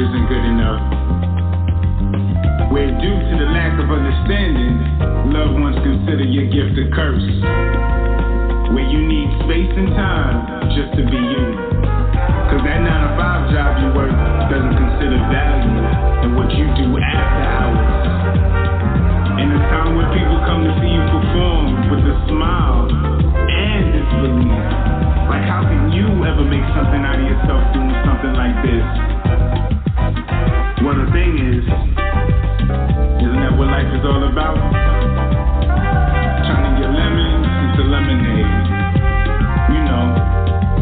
isn't good enough. Where due to the lack of understanding, loved ones consider your gift a curse. Where you need space and time just to be you. Cause that 9-to-5 job you work doesn't consider value in what you do after hours. In a time when people come to see you perform with a smile and disbelief. Like how can you ever make something out of yourself doing something like this? Well, the thing is, isn't that what life is all about? Turning your lemons into lemonade. You know,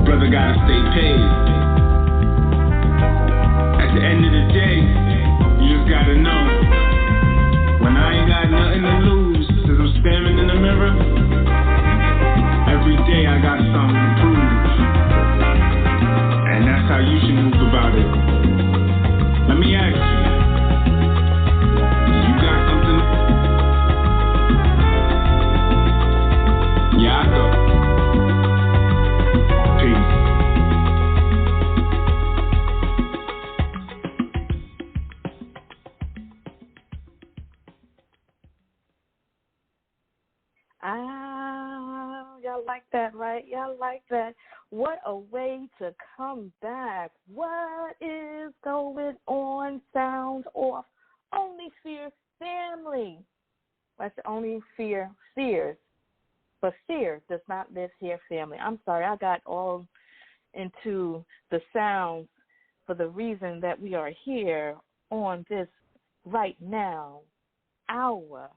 brother gotta stay paid. At the end of the day, you just gotta know, when I ain't got nothing to lose, cause I'm staring in the mirror, every day I got something to prove. And that's how you should move about it. Let me ask you, you got something? Yeah, I do. Peace. Y'all like that, right? Y'all like that. What a way to come back. What is going on? Sound off. Only Fear family. That's the only fear. Fears. But fear does not live here, family. I'm sorry, I got all into the sounds for the reason that we are here on this right now hour.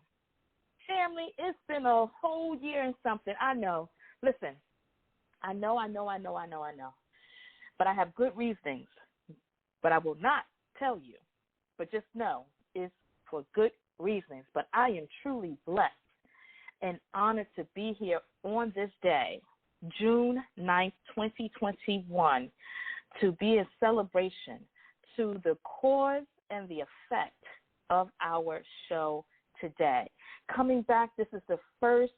Family, it's been a whole year and something. I know. Listen, I know. But I have good reasons. But I will not tell you. But just know it's for good reasons. But I am truly blessed and honored to be here on this day, June 9th, 2021, to be a celebration to the cause and the effect of our show today. Coming back, this is the first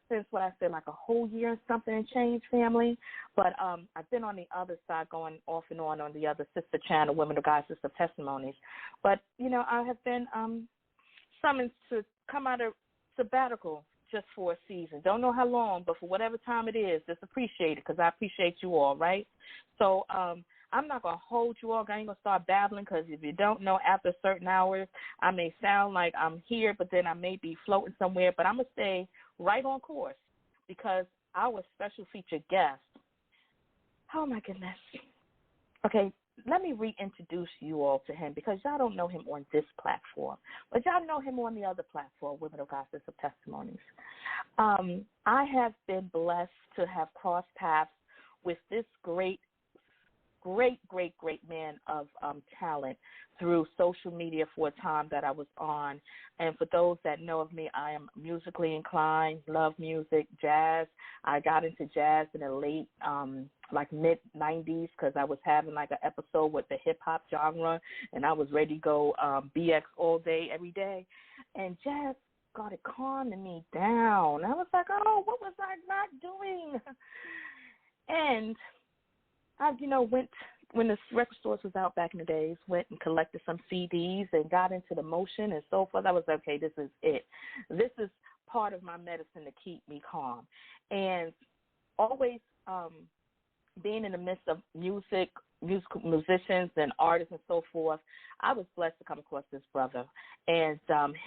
since what I said, like a whole year and something and change, family. But I've been on the other side, going off and on the other sister channel, Women of God, Sister Testimonies. But, you know, I have been summoned to come out of sabbatical just for a season. Don't know how long, but for whatever time it is, just appreciate it because I appreciate you all, right? So I'm not going to hold you all. I ain't going to start babbling because if you don't know, after certain hours, I may sound like I'm here, but then I may be floating somewhere. But I'm going to stay right on course because our special featured guest, oh, my goodness. Okay, let me reintroduce you all to him because y'all don't know him on this platform, but y'all know him on the other platform, Women of God, Sister Testimonies. I have been blessed to have crossed paths with this great man of talent through social media for a time that I was on. And for those that know of me, I am musically inclined, love music, jazz. I got into jazz in the late, mid-90s because I was having like an episode with the hip-hop genre, and I was ready to go BX all day, every day. And jazz started calming me down. I was like, oh, what was I not doing? And I, went when the record stores was out back in the days, went and collected some CDs and got into the motion and so forth. I was like, okay, this is it. This is part of my medicine to keep me calm. And always being in the midst of musicians and artists and so forth, I was blessed to come across this brother. And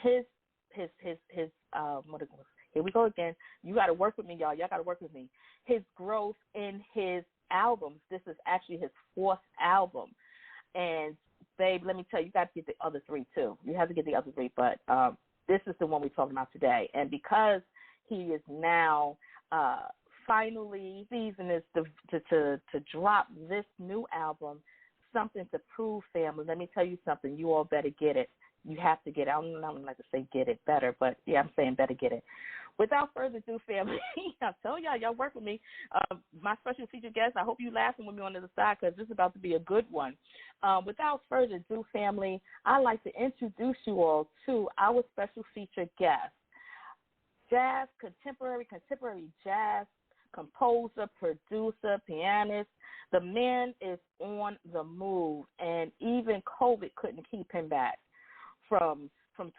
his here we go again. You got to work with me, y'all. Y'all got to work with me. His growth in his albums. This is actually his 4th album. And, babe, let me tell you, you got to get the other 3, too. You have to get the other 3, but this is the one we're talking about today. And because he is now finally season is to drop this new album, Something to Prove, family, let me tell you something. You all better get it. You have to get it. I don't like to say get it better, but, yeah, I'm saying better get it. Without further ado, family, I tell y'all work with me. My special featured guest, I hope you laughing with me on the other side because this is about to be a good one. Without further ado, family, I'd like to introduce you all to our special featured guest, jazz, contemporary jazz composer, producer, pianist. The man is on the move, and even COVID couldn't keep him back from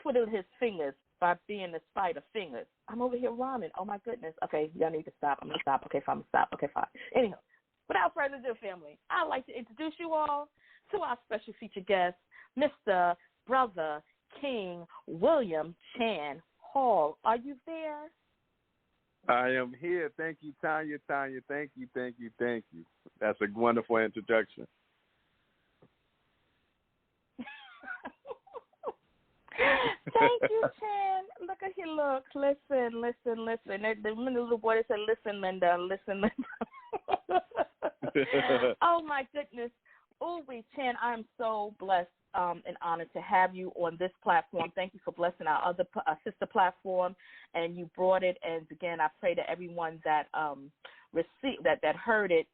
twiddling his fingers by being the spider fingers. I'm over here rhyming. Oh, my goodness. Okay, y'all need to stop. I'm going to stop. Okay, fine, I'm going to stop. Okay, fine. Anyhow, without further ado, family, I'd like to introduce you all to our special featured guest, Mr. Brother King William Chan Hall. Are you there? I am here. Thank you, Tonya. Thank you. That's a wonderful introduction. Thank you, Chan. Look at here. Look. Listen. The little boy that said, listen, Linda. Oh, my goodness. Oh, Chan, I'm so blessed and honored to have you on this platform. Thank you for blessing our other sister platform, and you brought it. And, again, I pray that everyone that received that heard it,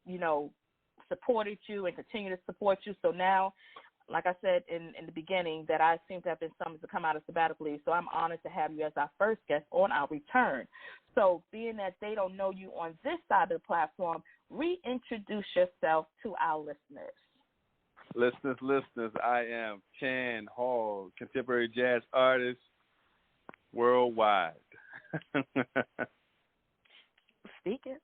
supported you and continue to support you. So now, like I said in the beginning, that I seem to have been summoned to come out of sabbatical leave. So I'm honored to have you as our first guest on our return. So being that they don't know you on this side of the platform, reintroduce yourself to our listeners. Listeners, I am Chan Hall, contemporary jazz artist worldwide. Speaking.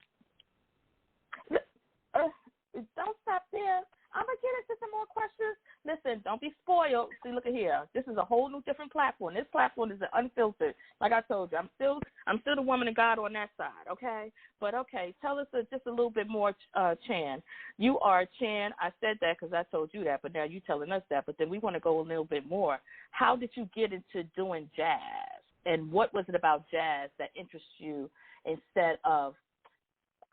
Don't stop there. I'm going to get into some more questions. Listen, don't be spoiled. See, look at here. This is a whole new different platform. This platform is unfiltered. Like I told you, I'm still the woman of God on that side, okay? But, okay, tell us just a little bit more, Chan. You are Chan. I said that because I told you that, but now you're telling us that. But then we want to go a little bit more. How did you get into doing jazz? And what was it about jazz that interests you instead of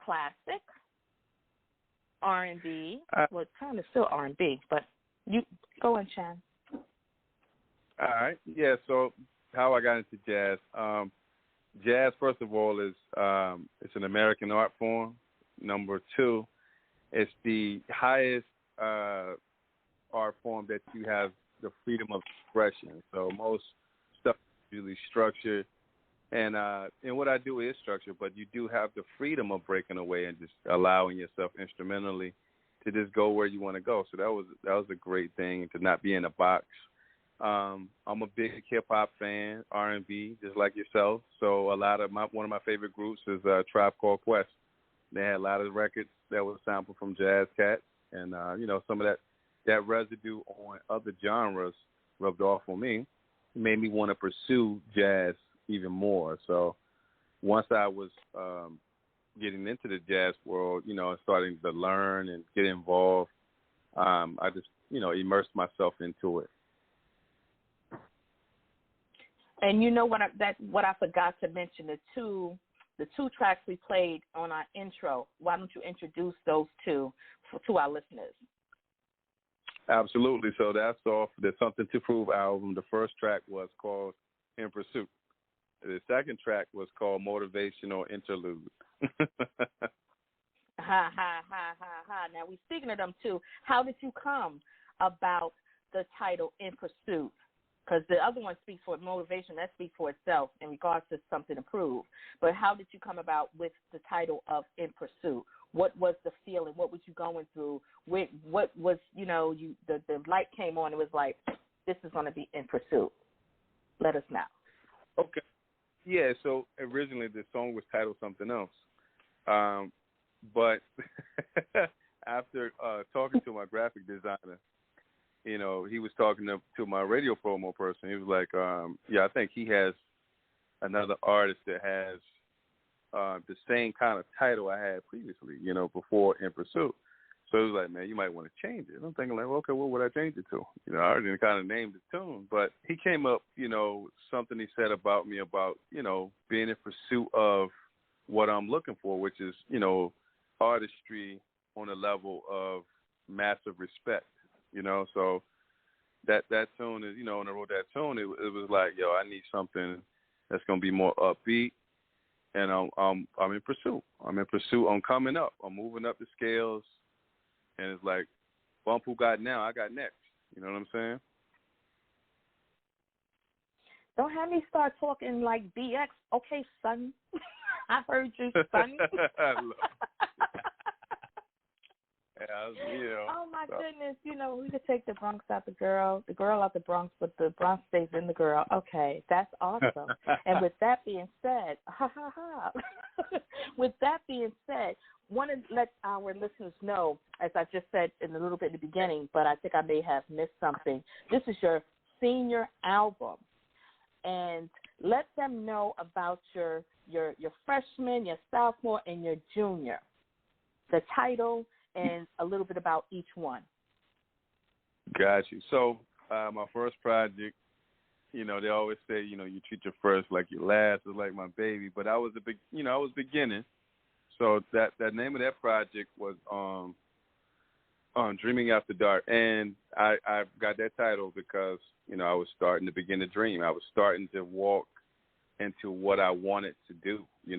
classic, R&B? Well, it's kind of still R&B, but you go on, Chan. All right. Yeah, so how I got into jazz. Jazz, first of all, is it's an American art form. Number two, it's the highest art form that you have the freedom of expression. So most stuff is usually structured. And what I do is structured, but you do have the freedom of breaking away and just allowing yourself instrumentally to just go where you want to go. So that was a great thing, to not be in a box. I'm a big hip hop fan, R&B, just like yourself. So one of my favorite groups is Tribe Called Quest. They had a lot of records that were sampled from jazz cats, and some of that residue on other genres rubbed off on me. It made me want to pursue jazz even more. So once I was getting into the jazz world, starting to learn and get involved, I just, immersed myself into it. And what I forgot to mention, the two tracks we played on our intro. Why don't you introduce those two to our listeners? Absolutely. So that's off the Something to Prove album. The first track was called In Pursuit. The second track was called Motivational Interlude. Ha, ha, ha, ha, ha. Now, we're speaking of them, too. How did you come about the title In Pursuit? Because the other one speaks for motivation. That speaks for itself in regards to Something to Prove. But how did you come about with the title of In Pursuit? What was the feeling? What was you going through? What was, the light came on. It was like, this is going to be In Pursuit. Let us know. Okay. Yeah, so originally the song was titled something else. But after talking to my graphic designer, he was talking to my radio promo person. He was like, I think he has another artist that has the same kind of title I had previously, before In Pursuit. So he was like, man, you might want to change it. I'm thinking like, okay, what would I change it to? I already kind of named the tune. But he came up, something he said about me about, being in pursuit of what I'm looking for, which is, artistry on a level of massive respect, So that tune is, when I wrote that tune, it was like, I need something that's going to be more upbeat. And I'm in pursuit. I'm coming up. I'm moving up the scales. And it's like, bump who got now, I got next. You know what I'm saying? Don't have me start talking like BX. Okay, son. I heard you, son. Oh my goodness! We could take the Bronx out the girl out the Bronx, but the Bronx stays in the girl. Okay, that's awesome. And with that being said, with that being said, want to let our listeners know, as I just said in a little bit in the beginning, but I think I may have missed something. This is your senior album, and let them know about your freshman, your sophomore, and your junior. The title. And a little bit about each one. Got you. So my first project, they always say, you treat your first like your last is like my baby. But I was I was beginning. So that name of that project was Dreaming After Dark, and I got that title because I was starting to begin to dream. I was starting to walk into what I wanted to do. It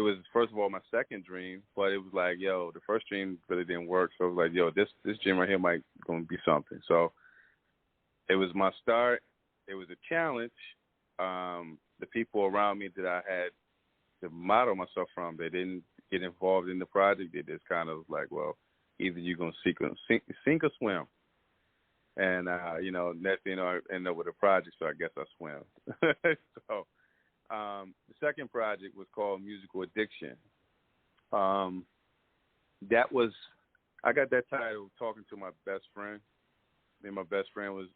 was first of all my second dream, but it was like, the first dream really didn't work. So I was like, this dream right here might going to be something. So it was my start. It was a challenge. The people around me that I had to model myself from, they didn't get involved in the project. They just kind of was like, well, either you're going to sink or swim. And, next thing I end up with a project, so I guess I swam. So the second project was called Musical Addiction. I got that title talking to my best friend. And my best friend was,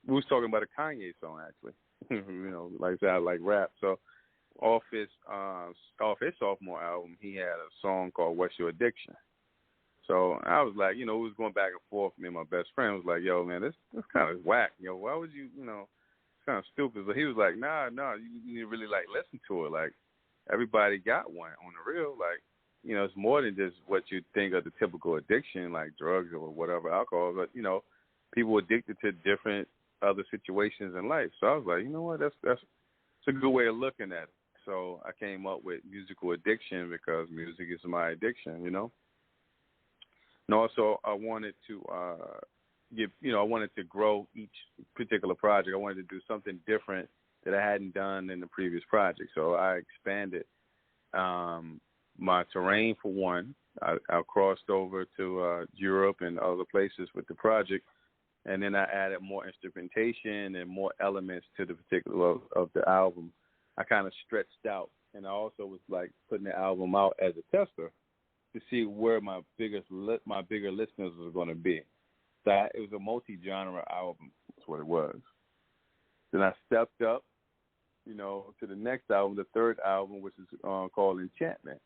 we was talking about a Kanye song, actually. Like that, like rap. So off his sophomore album, he had a song called What's Your Addiction? So I was like, we was going back and forth. Me and my best friend was like, yo, man, this kind of whack. Why would you, kind of stupid. But he was like, nah, you need to really listen to it. Like, everybody got one on the real. Like, it's more than just what you think of the typical addiction, like drugs or whatever, alcohol. But people addicted to different other situations in life. So I was like, you know what, that's a good way of looking at it. So I came up with Musical Addiction because music is my addiction. And also I wanted to I wanted to grow each particular project. I wanted to do something different that I hadn't done in the previous project. So I expanded my terrain for one. I crossed over to Europe and other places with the project, and then I added more instrumentation and more elements to the particular of the album. I kind of stretched out, and I also was putting the album out as a tester to see where my bigger listeners was going to be. That it was a multi-genre album. That's what it was. Then I stepped up, to the next album, the third album, which is called Enchantment.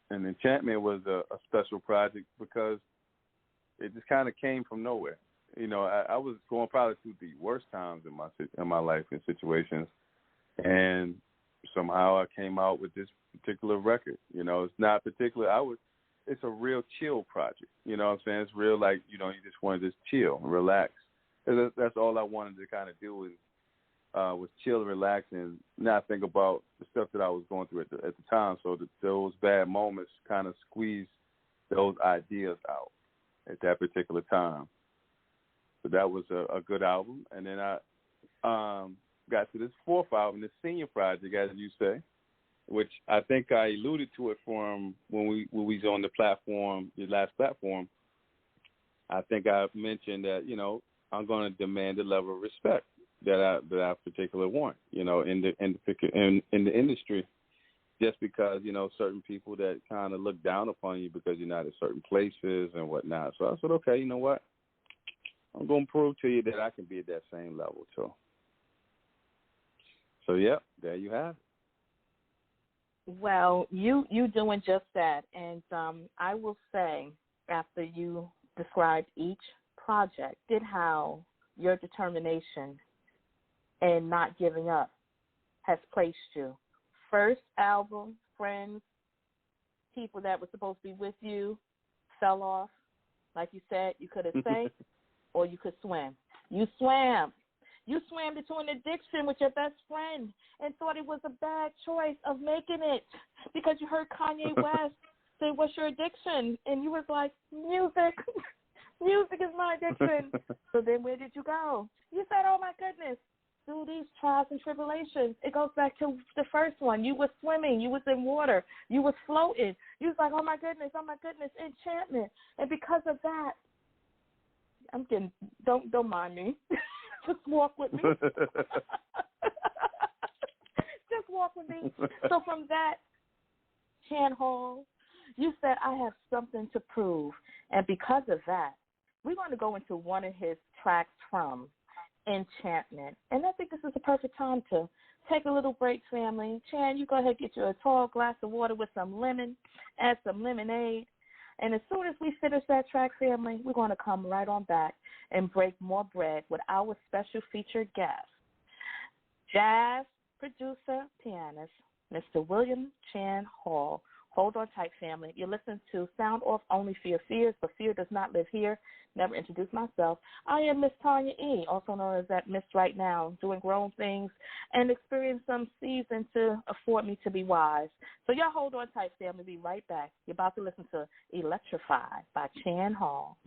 And Enchantment was a special project because it just kind of came from nowhere. I was going probably through the worst times in my life and situations, and somehow I came out with this particular record. It's not particular. It's a real chill project. You know what I'm saying? It's real you just want to just chill and relax. That's all I wanted to kind of do was chill and relax and not think about the stuff that I was going through at the time. So those bad moments kind of squeezed those ideas out at that particular time. So that was a good album. And then I got to this fourth album, the senior project, as you say, which I think I alluded to it from when we was on the platform, the last platform. I think I mentioned that, I'm going to demand a level of respect that I particularly want, in the industry, just because, certain people that kind of look down upon you because you're not at certain places and whatnot. So I said, okay, you know what? I'm going to prove to you that I can be at that same level. So yeah, there you have it. Well, you doing just that, and I will say, after you described each project, did how your determination and not giving up has placed you. First album, friends, people that were supposed to be with you fell off. Like you said, you could have sank or you could swim. You swam. You swam into an addiction with your best friend and thought it was a bad choice of making it because you heard Kanye West say, what's your addiction? And you was like, music. Music is my addiction. So then where did you go? You said, oh, my goodness, through these trials and tribulations. It goes back to the first one. You were swimming. You was in water. You was floating. You was like, oh, my goodness, enchantment. And because of that, I'm getting, don't mind me. Just walk with me. Just walk with me. So from that, Chan Hall, you said, I have something to prove. And because of that, we're going to go into one of his tracks from Enchantment. And I think this is the perfect time to take a little break, family. Chan, you go ahead and get you a tall glass of water with some lemon, add some lemonade. And as soon as we finish that track, family, we're going to come right on back and break more bread with our special featured guest, jazz producer, pianist, Mr. William Chan Hall. Hold on tight, family. You're listening to Sound Off Only for Your Fears, but fear does not live here. Never introduced myself. I am Miss Tonya E., also known as that Miss Right Now, doing grown things and experience some season to afford me to be wise. So y'all hold on tight, family. Be right back. You're about to listen to Electrify by Chan Hall.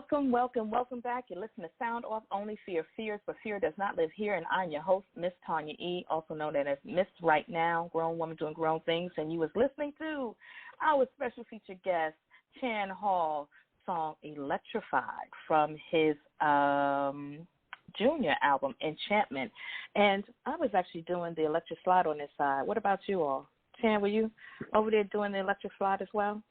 Welcome back. You're listening to Sound Off, Only Fear Fears, but Fear Does Not Live Here, and I'm your host, Miss Tonya E., also known as Miss Right Now, grown woman doing grown things, and you was listening to our special featured guest, Chan Hall, song Electrified from his junior album, Enchantment. And I was actually doing the electric slide on this side. What about you all? Chan, were you over there doing the electric slide as well?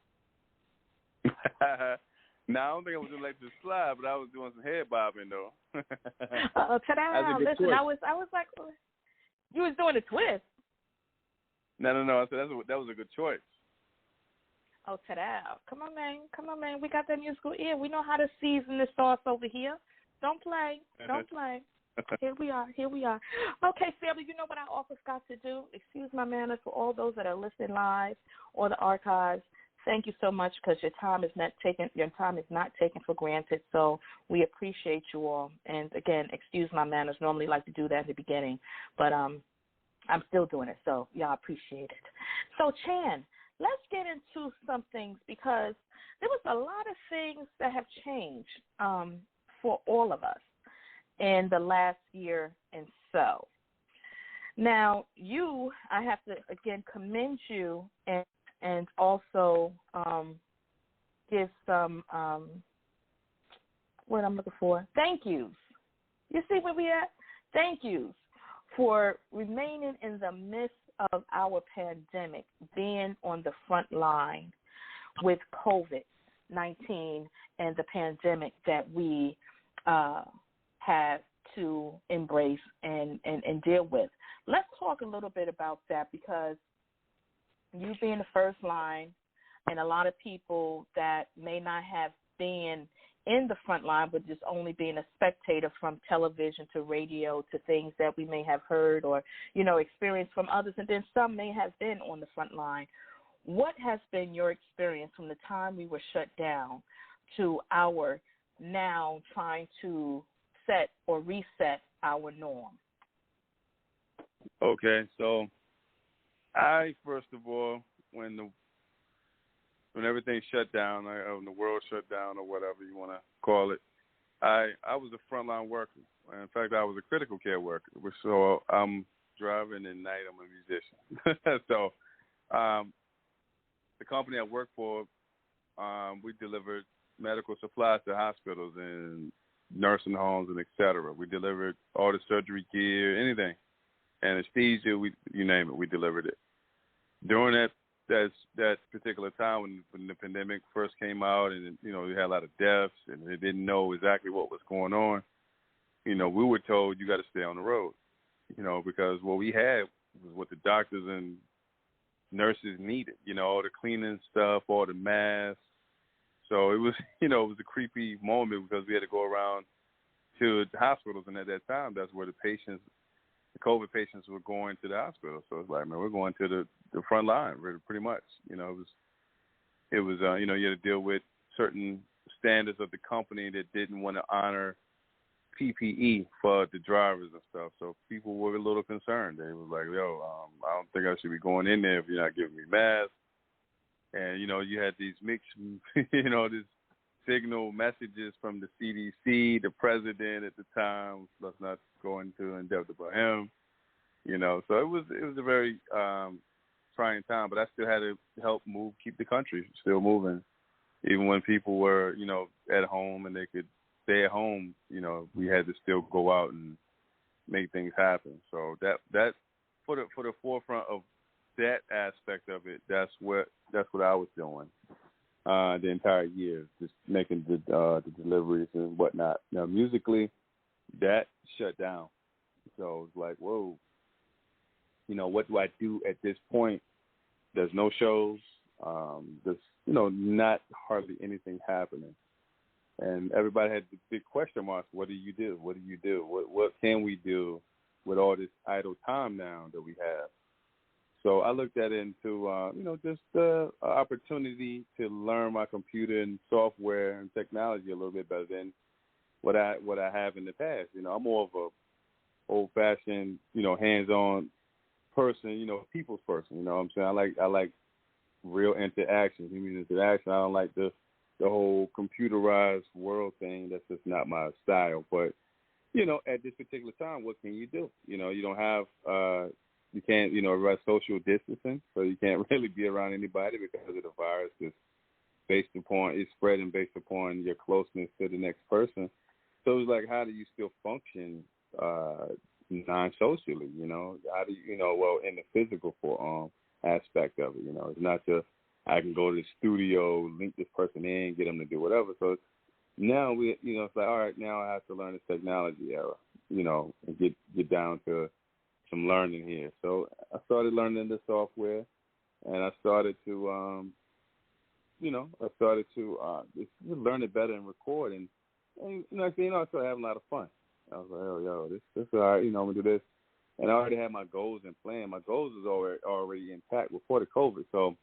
No, I don't think I was doing electric slide, but I was doing some head bobbing though. Ta-da! Listen, I was like, you was doing a twist. No. I said that was a good choice. Oh, ta-da! Come on, man. We got that musical ear. We know how to season the sauce over here. Don't play. Here we are. Okay, family, you know what I also got to do? Excuse my manners for all those that are listening live or the archives. Thank you so much, because your time is not taken for granted. So we appreciate you all. And again, excuse my manners. Normally like to do that at the beginning, but I'm still doing it. So y'all appreciate it. So Chan, let's get into some things, because there was a lot of things that have changed for all of us in the last year and so. Now, I have to again commend you and also give some, what I'm looking for, thank yous. You see where we at? Thank yous for remaining in the midst of our pandemic, being on the front line with COVID-19 and the pandemic that we have to embrace and deal with. Let's talk a little bit about that, because you being the first line, and a lot of people that may not have been in the front line, but just only being a spectator from television to radio to things that we may have heard or, experienced from others, and then some may have been on the front line. What has been your experience from the time we were shut down to our now trying to set or reset our norm? Okay, so first of all, when everything shut down, when the world shut down or whatever you want to call it, I was a frontline worker. In fact, I was a critical care worker. So I'm driving at night. I'm a musician. So the company I work for, we delivered medical supplies to hospitals and nursing homes and et cetera. We delivered all the surgery gear, anything, anesthesia, you name it, we delivered it. During that particular time when the pandemic first came out, and we had a lot of deaths and they didn't know exactly what was going on, we were told you got to stay on the road, because what we had was what the doctors and nurses needed, all the cleaning stuff, all the masks. So it was, it was a creepy moment, because we had to go around to the hospitals, and at that time, that's where the COVID patients were going to the hospital. So it's like, man, we're going to the front line, pretty much. It was you had to deal with certain standards of the company that didn't want to honor PPE for the drivers and stuff. So people were a little concerned. They was like, yo, I don't think I should be going in there if you're not giving me masks. And, you had these mixed, these signal messages from the CDC, the president at the time. Let's not go into in depth about him, So it was a very trying time, but I still had to help keep the country still moving, even when people were, at home and they could stay at home. We had to still go out and make things happen. So that for the forefront of that aspect of it, that's what I was doing. The entire year, just making the deliveries and whatnot. Now, musically, that shut down. So it's like, whoa, what do I do at this point? There's no shows. There's, not hardly anything happening. And everybody had the big question marks. What do you do? What do you do? What can we do with all this idle time now that we have? So I looked at it into, just the opportunity to learn my computer and software and technology a little bit better than what I have in the past. I'm more of a old-fashioned, hands-on person, people's person. You know what I'm saying? I like real interaction, human interaction. I don't like the the whole computerized world thing. That's just not my style. But, at this particular time, what can you do? You don't have, you can't, everybody's social distancing, so you can't really be around anybody because of the virus. It's spreading based upon your closeness to the next person. So it's like, how do you still function non-socially? How do you, in the physical aspect of it? It's not just I can go to the studio, link this person in, get them to do whatever. So now it's like, all right, now I have to learn the technology era, and get down to some learning here. So I started learning the software, and I started to, just learn it better and record. And I started having a lot of fun. I was like, oh, this is all right, I'm going to do this. And I already had my goals in plan. My goals was already intact before the COVID. So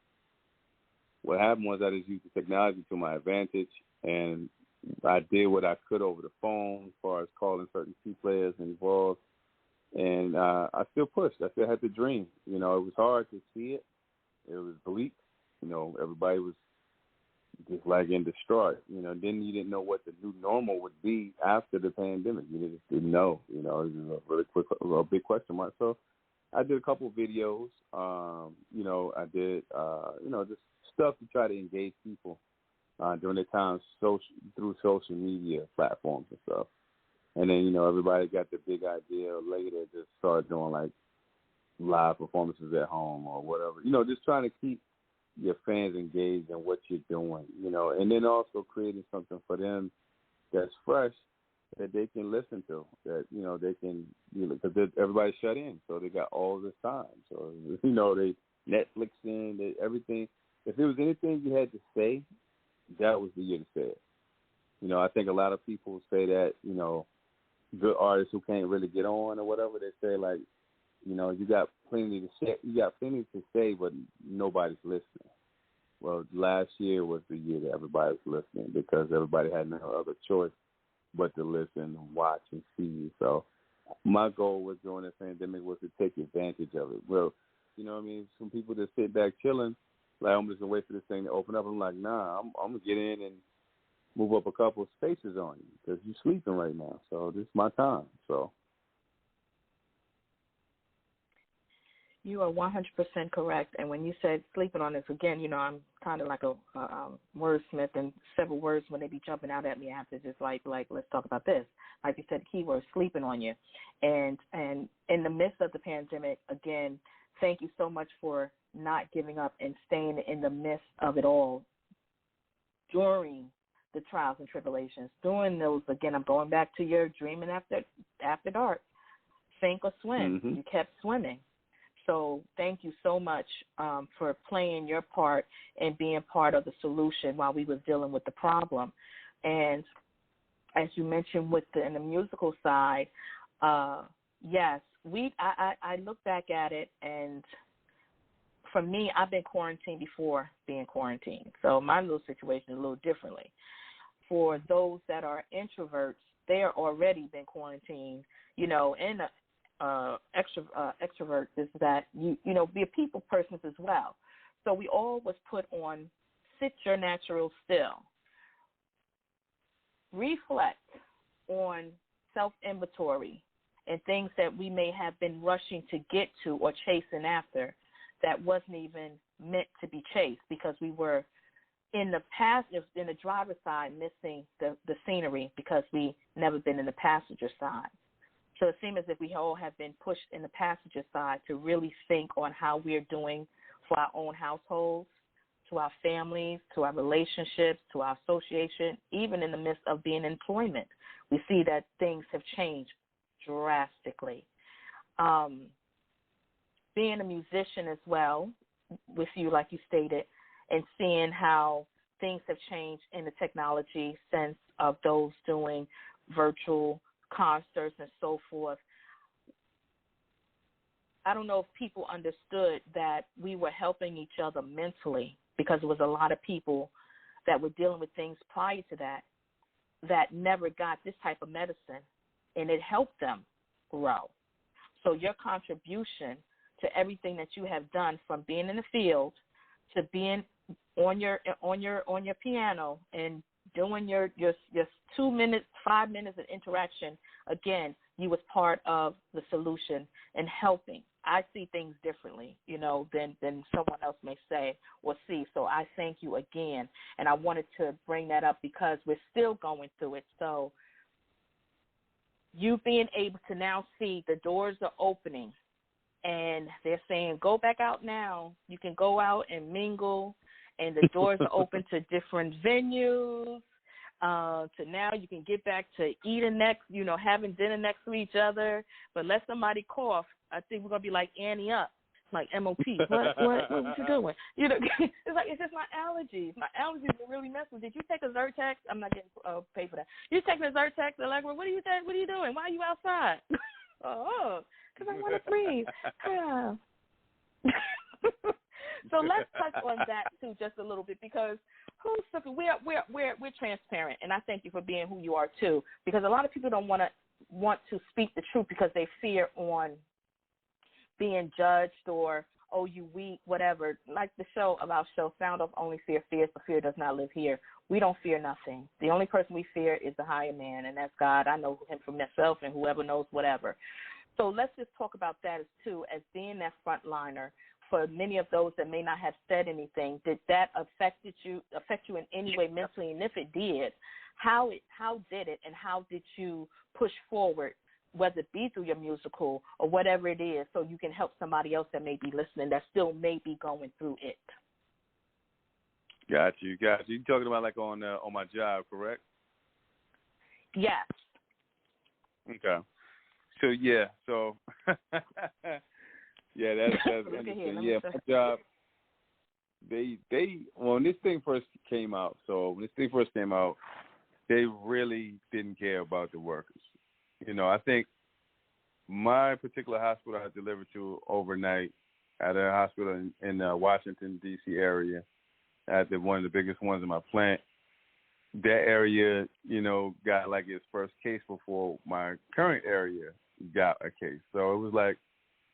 what happened was I just used the technology to my advantage, and I did what I could over the phone as far as calling certain key players involved. And I still pushed. I still had the dream. It was hard to see it. It was bleak. Everybody was just like in distraught. Then you didn't know what the new normal would be after the pandemic. You just didn't know. It was a big question mark. So I did a couple of videos. I did, just stuff to try to engage people during the time through social media platforms and stuff. And then, everybody got the big idea later, just started doing like live performances at home or whatever. Just trying to keep your fans engaged in what you're doing, and then also creating something for them that's fresh that they can listen to, that, they can, because everybody's shut in, so they got all this time. So, they Netflix in, everything. If there was anything you had to say, that was the year to say it. I think a lot of people say that, good artists who can't really get on or whatever, they say like, you got plenty to say, but nobody's listening. Well, last year was the year that everybody was listening because everybody had no other choice but to listen and watch and see. So my goal was during the pandemic was to take advantage of it. Well, some people just sit back chilling, like I'm just gonna wait for this thing to open up. I'm like, nah, I'm gonna get in and move up a couple of spaces on you because you're sleeping right now. So this is my time. So. You are 100% correct. And when you said sleeping on this, again, I'm kind of like a wordsmith, and several words, when they be jumping out at me, I have to just like let's talk about this. Like you said, the key word, sleeping on you. And in the midst of the pandemic, again, thank you so much for not giving up and staying in the midst of it all during the trials and tribulations. During those, again, I'm going back to your dreaming after dark, sink or swim. Mm-hmm. You kept swimming. So thank you so much for playing your part and being part of the solution while we was dealing with the problem. And as you mentioned in the musical side, yes, I look back at it, and for me, I've been quarantined before being quarantined. So my little situation is a little differently. For those that are introverts, they are already been quarantined, and extrovert is that be a people person as well. So we all was put on sit your natural still. Reflect on self-inventory and things that we may have been rushing to get to or chasing after that wasn't even meant to be chased because we were in the driver's side missing the scenery because we never been in the passenger side. So it seems as if we all have been pushed in the passenger side to really think on how we're doing for our own households, to our families, to our relationships, to our association, even in the midst of being in employment. We see that things have changed drastically. Being a musician as well, with you, like you stated, and seeing how things have changed in the technology sense of those doing virtual concerts and so forth. I don't know if people understood that we were helping each other mentally because there was a lot of people that were dealing with things prior to that never got this type of medicine, and it helped them grow. So your contribution to everything that you have done, from being in the field to being on your piano and doing your 2 minutes, 5 minutes of interaction, again, you was part of the solution and helping. I see things differently, than someone else may say or see. So I thank you again, and I wanted to bring that up because we're still going through it. So you being able to now see the doors are opening, and they're saying, go back out now. You can go out and mingle, and the doors are open to different venues. To now you can get back to eating having dinner next to each other. But let somebody cough, I think we're going to be like Annie up, like MOP. What you doing? It's just my allergies. My allergies are really messing. Did you take a Zyrtec? I'm not getting paid for that. You taking a Zyrtec? Allegra, what are you doing? Why are you outside? Because I want to breathe. So let's touch on that too, just a little bit, because we're transparent, and I thank you for being who you are too. Because a lot of people don't want to speak the truth because they fear on being judged or you weak, whatever. Like the show, Sound Off Only Fear Fears, but fear does not live here. We don't fear nothing. The only person we fear is the higher man, and that's God. I know him from myself, and whoever knows whatever. So let's just talk about that too, as being that frontliner. For many of those that may not have said anything, did that affect you in any way mentally? And if it did, how did it, and how did you push forward, whether it be through your musical or whatever it is, so you can help somebody else that may be listening that still may be going through it? Got you. You're talking about like on my job, correct? Yes. Okay. So yeah, that's interesting. Yeah, my job. When this thing first came out, they really didn't care about the workers. I think my particular hospital I delivered to overnight at a hospital in Washington, D.C. area, at one of the biggest ones in my plant. That area, got like its first case before my current area got a case. So it was like,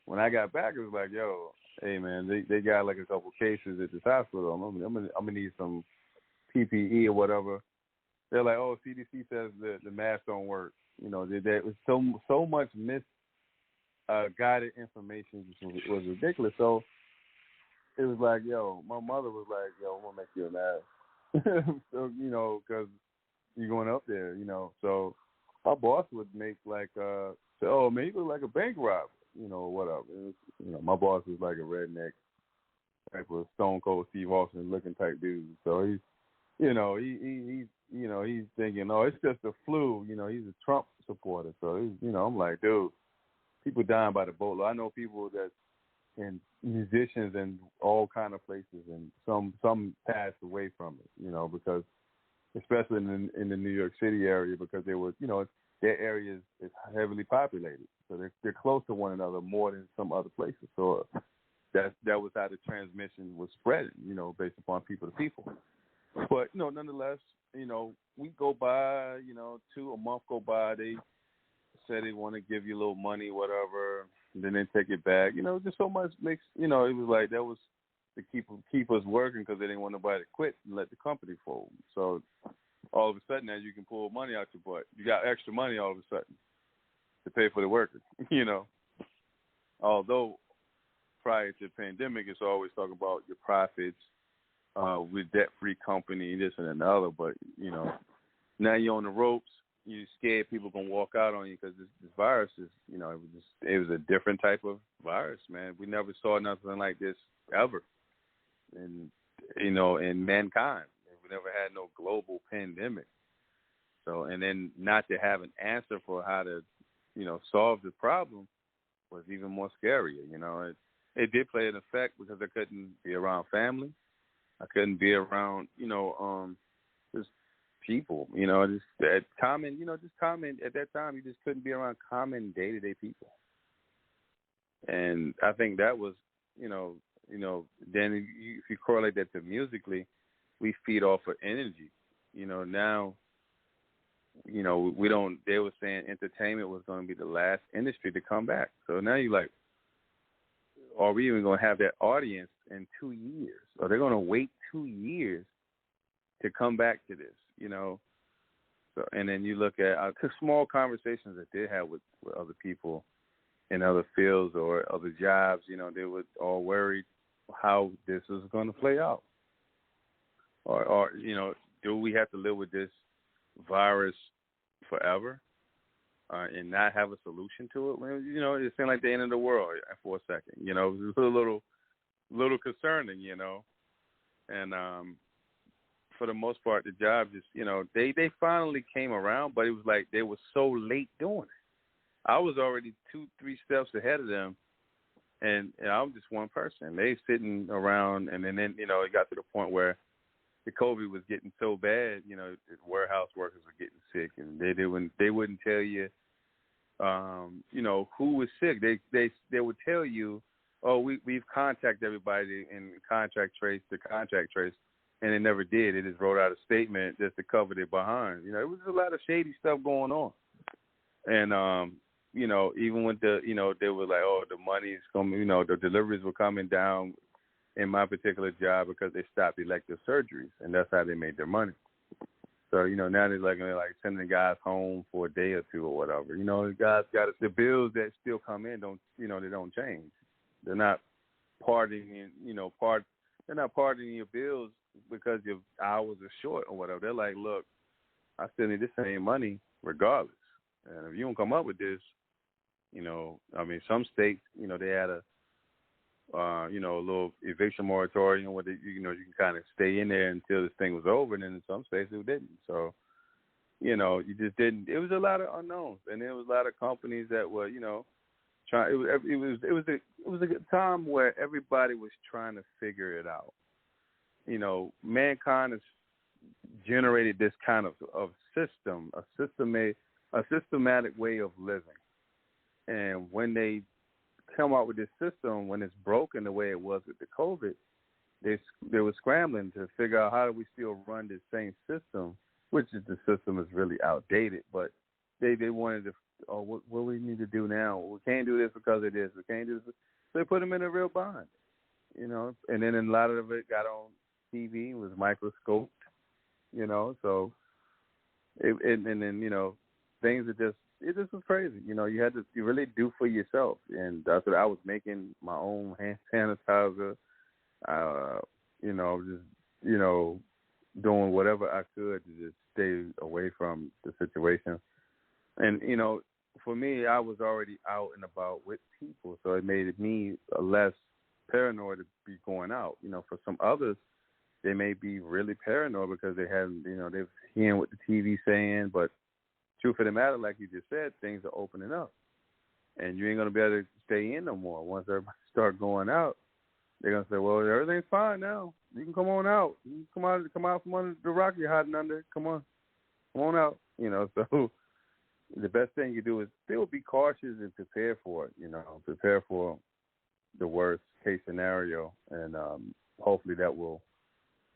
when I got back, it was like, yo, hey, man, they got like a couple cases at this hospital. I'm gonna need some PPE or whatever. They're like, oh, CDC says the masks don't work. There was so much misguided information. It was ridiculous. So it was like, yo, my mother was like, yo, I'm going to make you a mask. So, because you're going up there, So our boss would make like, say, oh, man, you look like a bank robber. Whatever. My boss was like a redneck type of Stone Cold Steve Austin looking type dude. So he's thinking, oh, it's just the flu. He's a Trump supporter. So I'm like, dude, people dying by the boatload. I know people that's in musicians and all kind of places, and some passed away from it. Because especially in the New York City area, because they were, their area is heavily populated. So they're close to one another more than some other places. So that was how the transmission was spreading, based upon people to people. But, nonetheless, we go by, a month go by, they say they want to give you a little money, whatever, and then they take it back. Just so much makes, it was like that was to keep us working because they didn't want nobody to quit and let the company fold. So all of a sudden, now you can pull money out your butt. You got extra money all of a sudden to pay for the workers, Although prior to the pandemic, it's always talking about your profits with debt-free company, this and another. But, now you're on the ropes. You're scared people going to walk out on you because this virus is, it was a different type of virus, man. We never saw nothing like this ever in mankind. We never had no global pandemic. So, and then not to have an answer for how to, solve the problem was even more scarier. It did play an effect because I couldn't be around family. I couldn't be around, just people, just that common, at that time, you just couldn't be around common day-to-day people. And I think that was, then if you correlate that to musically, we feed off of energy. Now, they were saying entertainment was going to be the last industry to come back. So now you're like, are we even going to have that audience in 2 years? Or they're going to wait 2 years to come back to this, you know? So, and then you look at small conversations that they have with other people in other fields or other jobs, you know, they were all worried how this is going to play out. Or, you know, do we have to live with this virus forever and not have a solution to it? Well, you know, it seemed like the end of the world for a second. You know, it was a little concerning, you know. And for the most part, the job just, you know, they finally came around, but it was like they were so late doing it. I was already 2-3 steps ahead of them, and I was just one person. They sitting around, and then you know, it got to the point where the COVID was getting so bad, you know, the warehouse workers were getting sick, and they wouldn't tell you, you know, who was sick. They would tell you, oh, we've contacted everybody and contact trace, and they never did. They just wrote out a statement just to cover their behind. You know, it was a lot of shady stuff going on, and you know, even with the, you know, they were like, oh, the money's coming, you know, the deliveries were coming down in my particular job because they stopped elective surgeries, and that's how they made their money. So, you know, now they're like sending guys home for a day or two or whatever. You know, the guys got the bills that still come in don't, you know, they don't change. They're not parting, you know, they're not parting your bills because your hours are short or whatever. They're like, look, I still need the same money regardless. And if you don't come up with this, you know, I mean, some states, you know, they had a, you know, a little eviction moratorium where, you know, you can kind of stay in there until this thing was over, and then in some states it didn't. So, you know, you just didn't. It was a lot of unknowns, and there was a lot of companies that were, you know, trying. It was a good time where everybody was trying to figure it out. You know, mankind has generated this kind of system, a systematic way of living. And when they come out with this system, when it's broken the way it was with the COVID, they were scrambling to figure out how do we still run this same system, which is the system is really outdated. But they wanted to, what we need to do now? We can't do this because of this. We can't do this. So they put them in a real bind, you know. And then a lot of it got on TV, was microscoped, you know. So, and then, you know, things are just, it just was crazy. You know, you really do for yourself. And that's what I was making, my own hand sanitizer, you know, just, you know, doing whatever I could to just stay away from the situation. And, you know, for me, I was already out and about with people, so it made me less paranoid to be going out. You know, for some others, they may be really paranoid because they haven't, you know, they're hearing what the TV saying, but truth of the matter, like you just said, things are opening up, and you ain't gonna be able to stay in no more. Once everybody start going out, they're gonna say, "Well, everything's fine now. You can come on out. You can come out from under the rock you're hiding under. Come on out." You know, so the best thing you do is still be cautious and prepare for it. You know, prepare for the worst case scenario, and hopefully that will,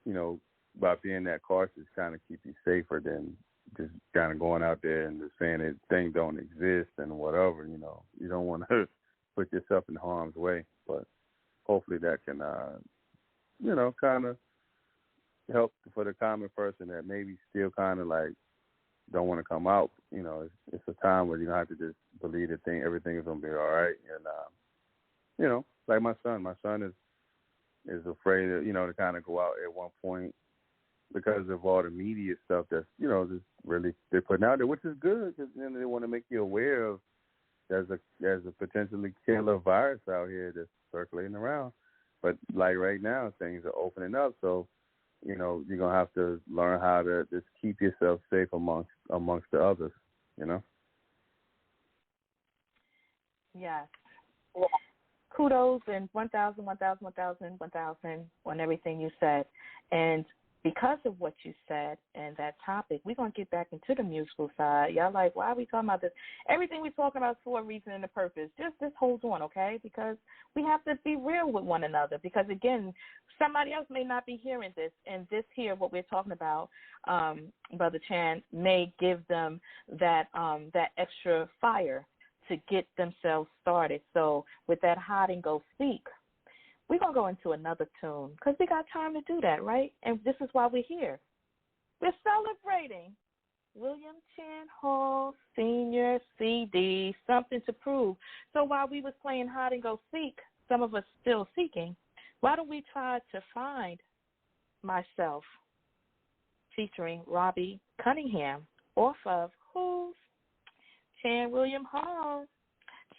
you know, by being that cautious, kind of keep you safer than just kind of going out there and just saying that things don't exist and whatever. You know, you don't want to put yourself in harm's way, but hopefully that can, you know, kind of help for the common person that maybe still kind of like don't want to come out. You know, it's a time where you don't have to just believe that everything is going to be all right. And, you know, like my son is afraid of, you know, to kind of go out at one point because of all the media stuff that's, you know, just really they're putting out there, which is good because then they want to make you aware of there's a potentially killer virus out here that's circulating around. But like right now, things are opening up, so you know you're gonna have to learn how to just keep yourself safe amongst the others. You know. Yes. Kudos and 1,000 on everything you said. And because of what you said and that topic, we're going to get back into the musical side. Y'all like, why are we talking about this? Everything we're talking about is for a reason and a purpose. Just hold on, okay? Because we have to be real with one another. Because, again, somebody else may not be hearing this, and this here, what we're talking about, Brother Chan, may give them that extra fire to get themselves started. So with that hide and go seek, we're going to go into another tune because we got time to do that, right? And this is why we're here. We're celebrating William Chan Hall Sr. CD, Something to Prove. So while we was playing hide and go seek, some of us still seeking, why don't we try to find myself, featuring Robbie Cunningham, off of who's Chan William Hall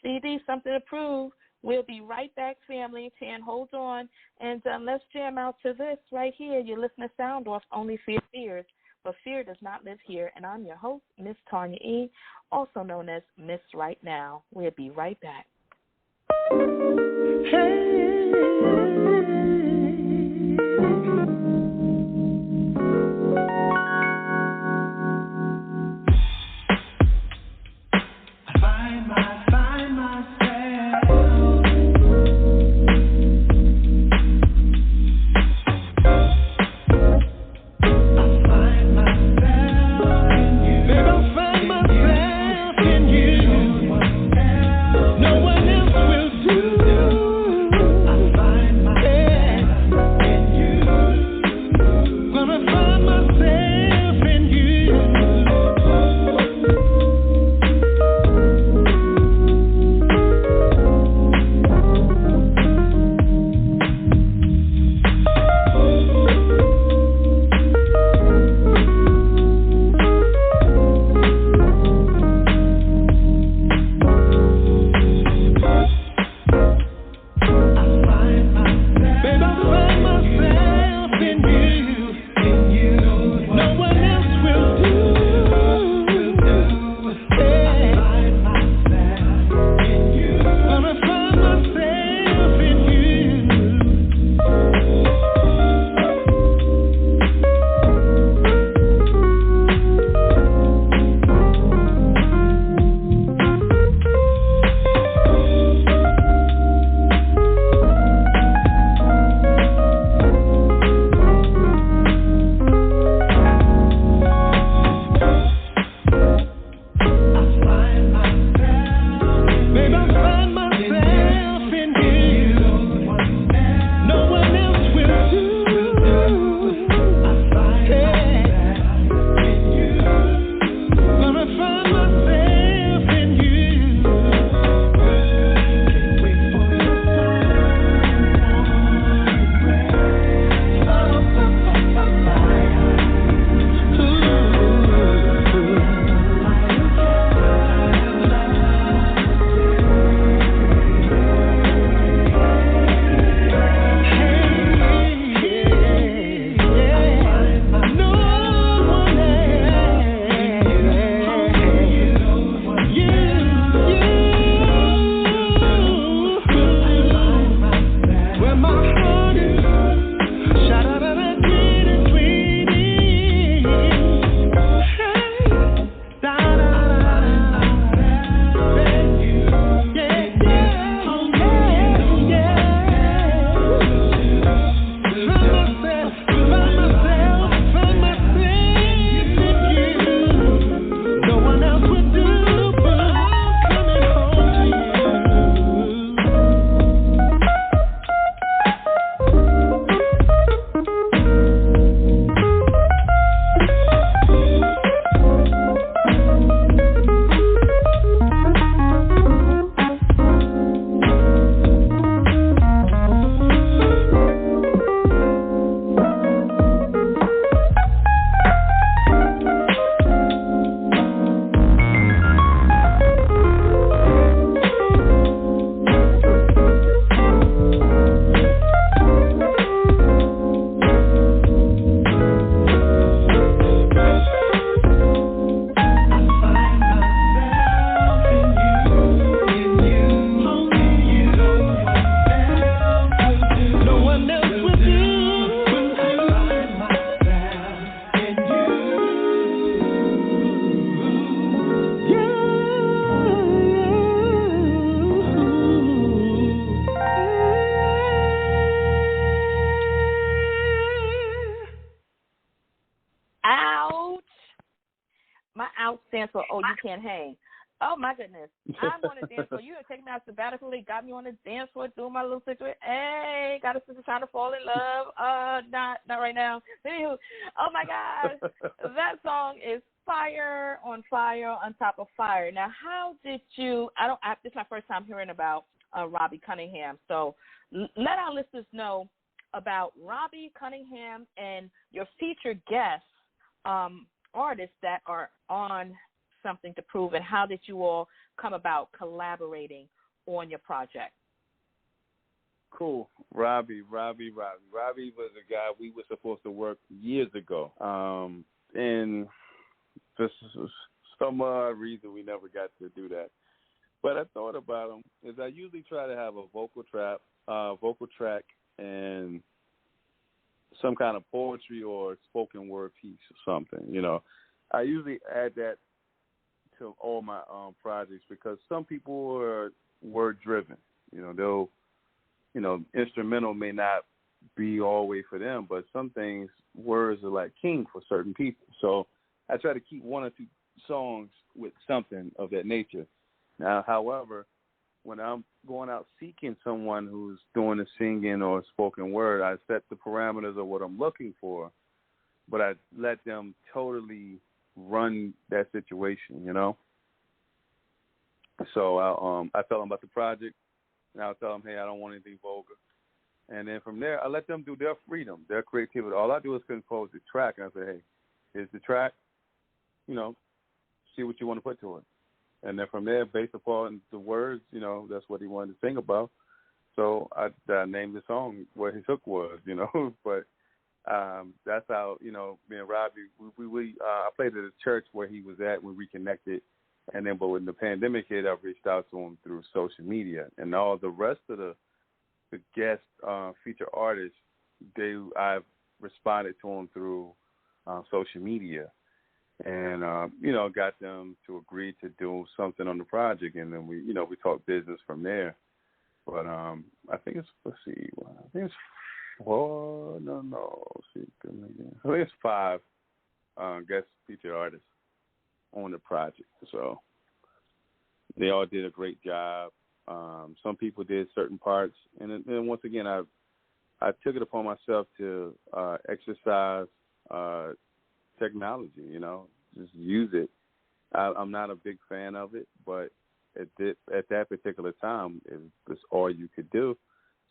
CD, Something to Prove. We'll be right back, family. Chan, hold on, and let's jam out to this right here. You're listening to Sound Off, Only Fear Fears, but fear does not live here. And I'm your host, Miss Tonya E., also known as Miss Right Now. We'll be right back. Hey. My out stands for, oh, you can't hang. Oh, my goodness. I'm on a dance floor. You take me out sabbatically, got me on the dance floor, doing my little situation. Hey, got a sister trying to fall in love. Not right now. Anywho, oh, my gosh. That song is fire on top of fire. Now, how did you, this is my first time hearing about Robbie Cunningham. So let our listeners know about Robbie Cunningham and your featured guests, artists that are on Something to Prove, and how did you all come about collaborating on your project? Cool. Robbie was a guy we were supposed to work years ago. And for some reason we never got to do that. But I thought about him is I usually try to have a vocal track and some kind of poetry or spoken word piece or something, you know. I usually add that to all my projects because some people are word driven. You know, they'll, you know, instrumental may not be always for them, but some things, words are like king for certain people. So I try to keep one or two songs with something of that nature. Now, however, when I'm going out seeking someone who's doing the singing or spoken word, I set the parameters of what I'm looking for, but I let them totally run that situation, you know. So I tell them about the project, and I'll tell them, hey, I don't want anything vulgar. And then from there, I let them do their freedom, their creativity. All I do is compose the track, and I say, hey, here's the track, you know, see what you want to put to it. And then from there, based upon the words, you know, that's what he wanted to sing about. So I named the song what his hook was, you know. But that's how, you know, me and Robbie, I played at a church where he was at. We reconnected. And then, but when the pandemic hit, I reached out to him through social media. And all the rest of the guest feature artists, I've responded to them through social media. And, you know, got them to agree to do something on the project. And then we talked business from there. But I think it's, I think it's 5 guest featured artists on the project. So they all did a great job. Some people did certain parts. And then once again, I took it upon myself to exercise technology, you know, just use it. I'm not a big fan of it, but at that particular time, it was all you could do.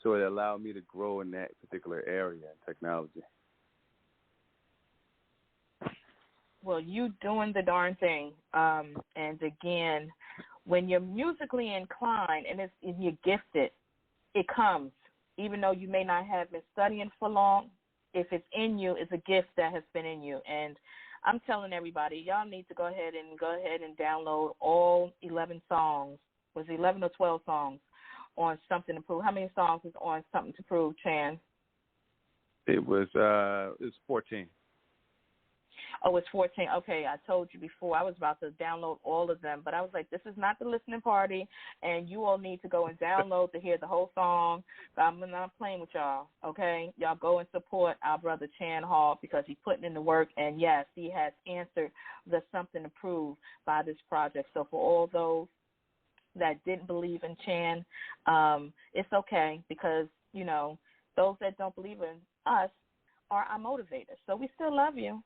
So it allowed me to grow in that particular area in technology. Well, you doing the darn thing. And again, when you're musically inclined and you're gifted, it comes. Even though you may not have been studying for long, if it's in you, it's a gift that has been in you. And I'm telling everybody, y'all need to go ahead and download all 11 songs. Was it 11 or 12 songs on Something to Prove? How many songs is on Something to Prove, Chan? It's 14. Oh, it's 14. Okay, I told you before. I was about to download all of them, but I was like, this is not the listening party, and you all need to go and download to hear the whole song. I'm not playing with y'all, okay? Y'all go and support our brother Chan Hall because he's putting in the work, and, yes, he has answered the Something to Prove by this project. So for all those that didn't believe in Chan, it's okay because, you know, those that don't believe in us are our motivators. So we still love you.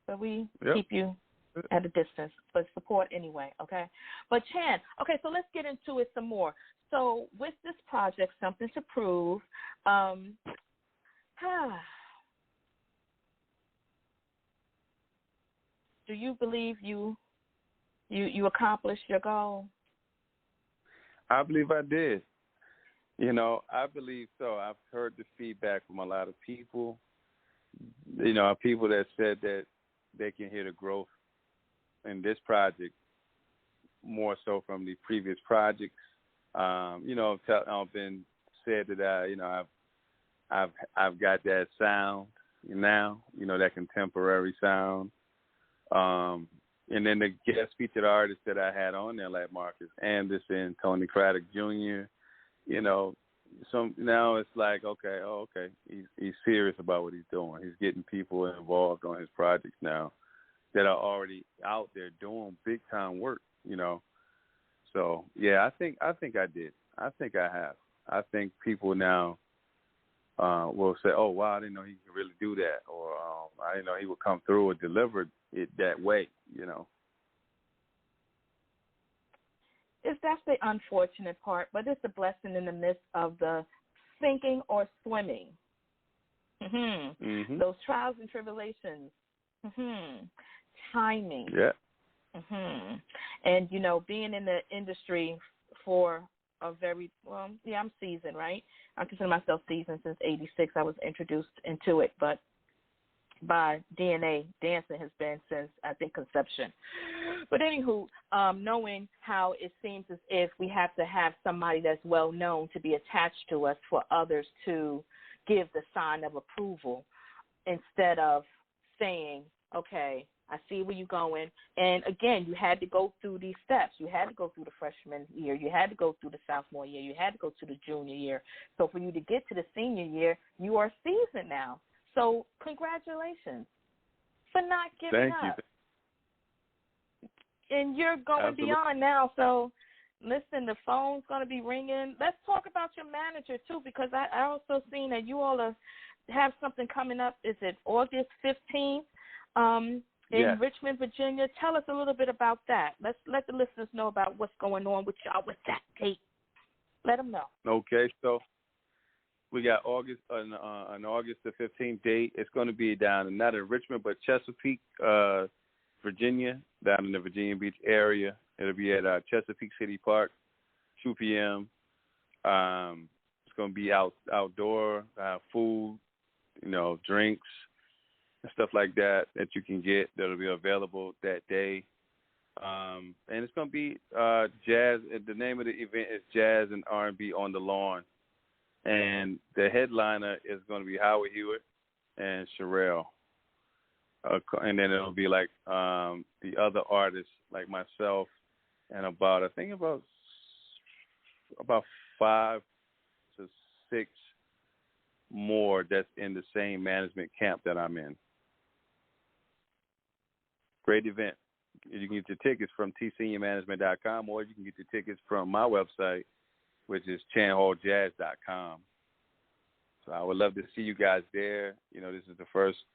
But we keep you at a distance, but support anyway, okay? But Chan, okay, so let's get into it some more. So with this project, Something to Prove, do you believe you accomplished your goal? I believe I did. You know, I believe so. I've heard the feedback from a lot of people, you know, people that said that they can hear the growth in this project more so from the previous projects. You know, I've been said that I've got that sound now, you know, that contemporary sound. And then the guest featured artists that I had on there, like Marcus Anderson, Tony Craddock Jr., you know, now it's like, okay, he's serious about what he's doing. He's getting people involved on his projects now that are already out there doing big time work, you know. So yeah, I think I did. I think I have. I think people now will say, "Oh wow, I didn't know he could really do that," or "I didn't know he would come through and deliver it that way." You know. That's the unfortunate part, but it's a blessing in the midst of the sinking or swimming. Mm-hmm. Those trials and tribulations. Timing. Yeah. And, you know, being in the industry for a very, I'm seasoned, right? I consider myself seasoned since 86. I was introduced into it, but by DNA, dancing has been since, I think, conception. But anywho, knowing how it seems as if we have to have somebody that's well known to be attached to us for others to give the sign of approval instead of saying, okay, I see where you're going. And, again, you had to go through these steps. You had to go through the freshman year. You had to go through the sophomore year. You had to go to the junior year. So for you to get to the senior year, you are seasoned now. So congratulations for not giving up. And you're going Absolutely. beyond now. So, listen, the phone's going to be ringing. Let's talk about your manager, too, because I also seen that you all have something coming up. Is it August 15th in Richmond, Virginia? Tell us a little bit about that. Let's let the listeners know about what's going on with y'all with that date. Let them know. Okay, so we got an August the 15th date. It's going to be down, not in Richmond, but Chesapeake, Virginia, down in the Virginia Beach area. It'll be at Chesapeake City Park, 2 p.m. It's going to be outdoor, food, drinks and stuff like that you can get that'll be available that day. And it's going to be jazz. The name of the event is Jazz and R&B on the Lawn. And the headliner is going to be Howard Hewitt and Sherelle. And then it'll be like the other artists like myself and about 5 to 6 more that's in the same management camp that I'm in. Great event. You can get your tickets from tseniormanagement.com, or you can get your tickets from my website, which is chanhalljazz.com. So I would love to see you guys there. This is the first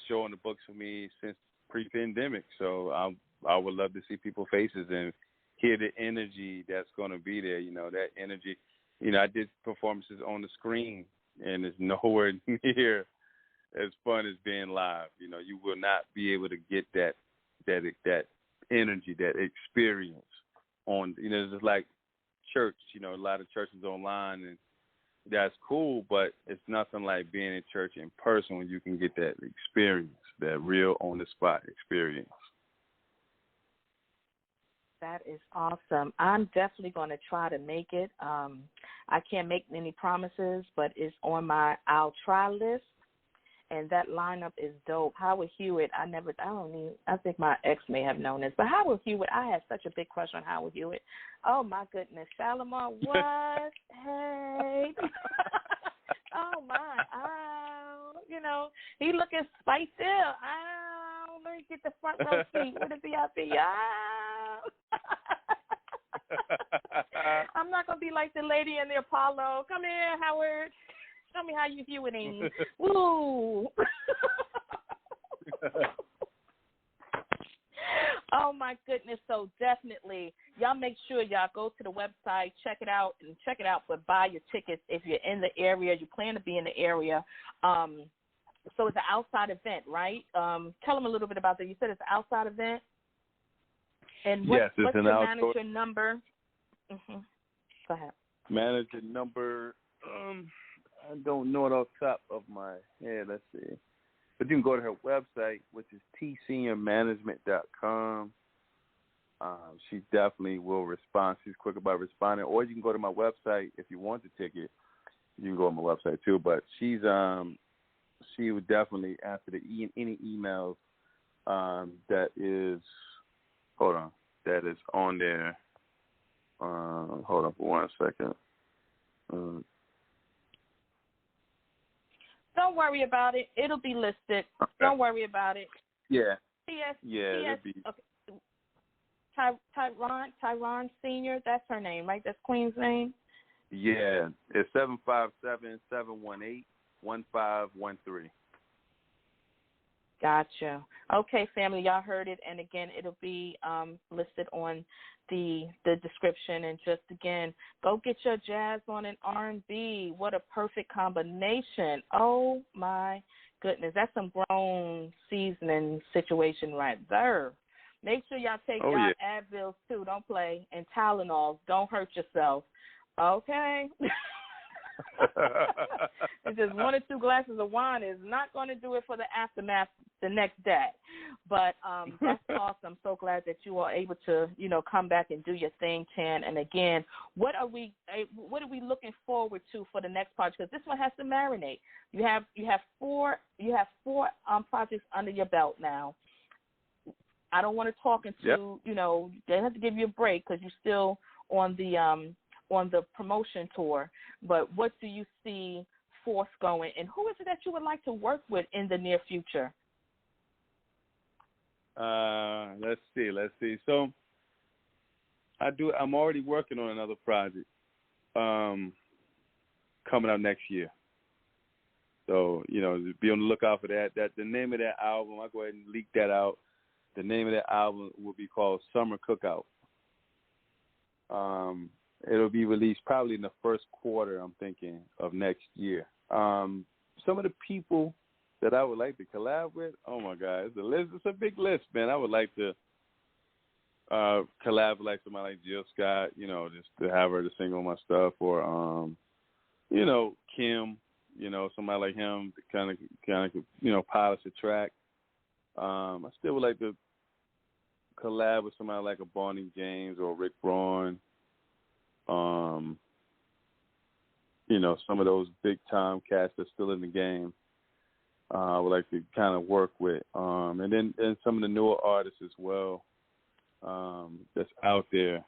show in the books for me since pre-pandemic. So I would love to see people's faces and hear the energy that's going to be there. That energy. I did performances on the screen, and it's nowhere near as fun as being live. You will not be able to get that energy, that experience on. It's just like church. A lot of churches online, and that's cool, but it's nothing like being in church in person when you can get that experience, that real on-the-spot experience. That is awesome. I'm definitely going to try to make it. I can't make any promises, but it's on my I'll try list, and that lineup is dope. Howard Hewitt, I think my ex may have known this, but Howard Hewitt, I had such a big crush on Howard Hewitt. Oh, my goodness. Shalimar, what? Hey. Oh, my. Oh, he looking spicy. Oh, let me get the front row seat with the VIP. Oh. I'm not going to be like the lady in the Apollo. Come here, Howard. Tell me how you Hewitting. Woo. Oh, my goodness. So definitely, y'all make sure y'all go to the website, check it out, but buy your tickets if you're in the area, you plan to be in the area. So it's an outside event, right? Tell them a little bit about that. You said it's an outside event? And what's your manager number? Mm-hmm. Go ahead. Manager number, I don't know it off the top of my head. Let's see. But you can go to her website, which is tseniormanagement.com. She definitely will respond. She's quick about responding. Or you can go to my website if you want the ticket. You can go on my website too. But she would definitely answer any emails that is on there. Hold on for 1 second. Don't worry about it. It'll be listed. Okay. Don't worry about it. Yeah. P.S. Yeah. P.S. Okay. Tyron Senior. That's her name, right? That's Queen's name. Yeah, it's 757-718-1513. Gotcha. Okay, family, y'all heard it, and again, it'll be listed on the description. And just again, go get your jazz on and R&B. What a perfect combination! Oh my goodness, that's some grown seasoning situation right there. Make sure y'all take y'all Advils too. Don't play, and Tylenols. Don't hurt yourself. Okay. It's just 1 or 2 glasses of wine is not going to do it for the aftermath the next day. But that's awesome. I'm so glad that you are able to, come back and do your thing, Tan. And again, what are we looking forward to for the next project? Because this one has to marinate. You have 4 projects under your belt now. I don't want to talk into they have to give you a break because you're still on the promotion tour, but what do you see forthgoing, and who is it that you would like to work with in the near future? Let's see. So I'm already working on another project coming out next year. So, be on the lookout for that. That the name of that album, I'll go ahead and leak that out. The name of that album will be called Summer Cookout. It'll be released probably in the first quarter, I'm thinking, of next year. Some of the people that I would like to collab with, oh, my God, it's a list. It's a big list, man. I would like to collab with somebody like Jill Scott, just to have her to sing on my stuff, or, Kim, somebody like him to kind of polish the track. I still would like to collab with somebody like a Bonnie James or Rick Braun. Some of those big time cats that's still in the game, I would like to kind of work with. And then some of the newer artists as well, that's out there.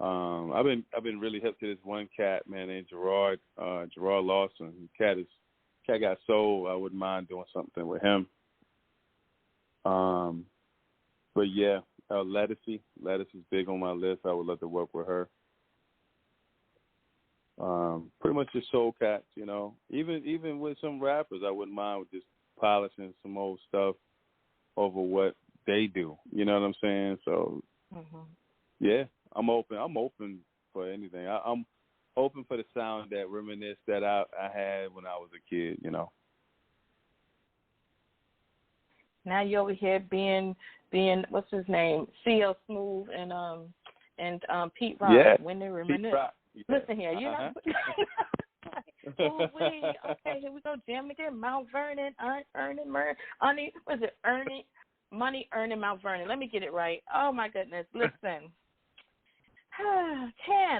I've been really hip to this one cat, man, named Gerard Lawson. Cat got soul. I wouldn't mind doing something with him. But yeah, Lettucey is big on my list. I would love to work with her. Pretty much just soul cats, Even with some rappers, I wouldn't mind with just polishing some old stuff over what they do. You know what I'm saying? So, yeah, I'm open. I'm open for anything. I'm open for the sound that reminisce that I had when I was a kid. Now you're over here being what's his name, CL Smooth and Pete Rock. Yeah, When they reminisce. Pete Rock. Yeah. Listen here, okay, here we go. Jam again. Mount Vernon, Money Earning Mount Vernon. Let me get it right. Oh my goodness. Listen.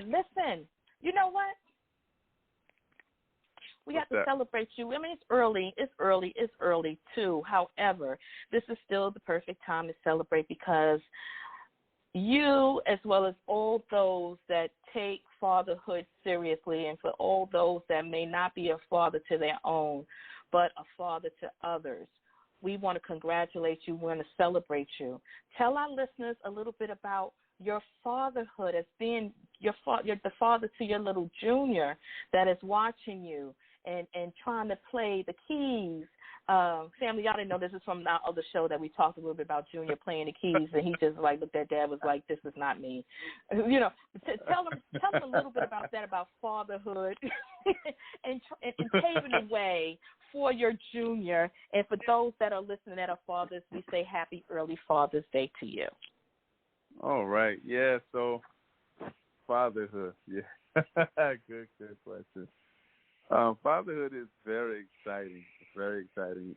Listen. You know what? We have to celebrate you. I mean, it's early too. However, this is still the perfect time to celebrate because you, as well as all those that take fatherhood seriously, and for all those that may not be a father to their own, but a father to others, we want to congratulate you. We want to celebrate you. Tell our listeners a little bit about your fatherhood as being you're the father to your little junior that is watching you and trying to play the keys. Family, y'all didn't know this is from our other show that we talked a little bit about Junior playing the keys, and he just looked at Dad was like, "This is not me." Tell them a little bit about that, about fatherhood, and paving the way for your junior. And for those that are listening that are fathers, we say happy early Father's Day to you. All right, yeah. So fatherhood, yeah, good question. Fatherhood is very exciting. It's very exciting.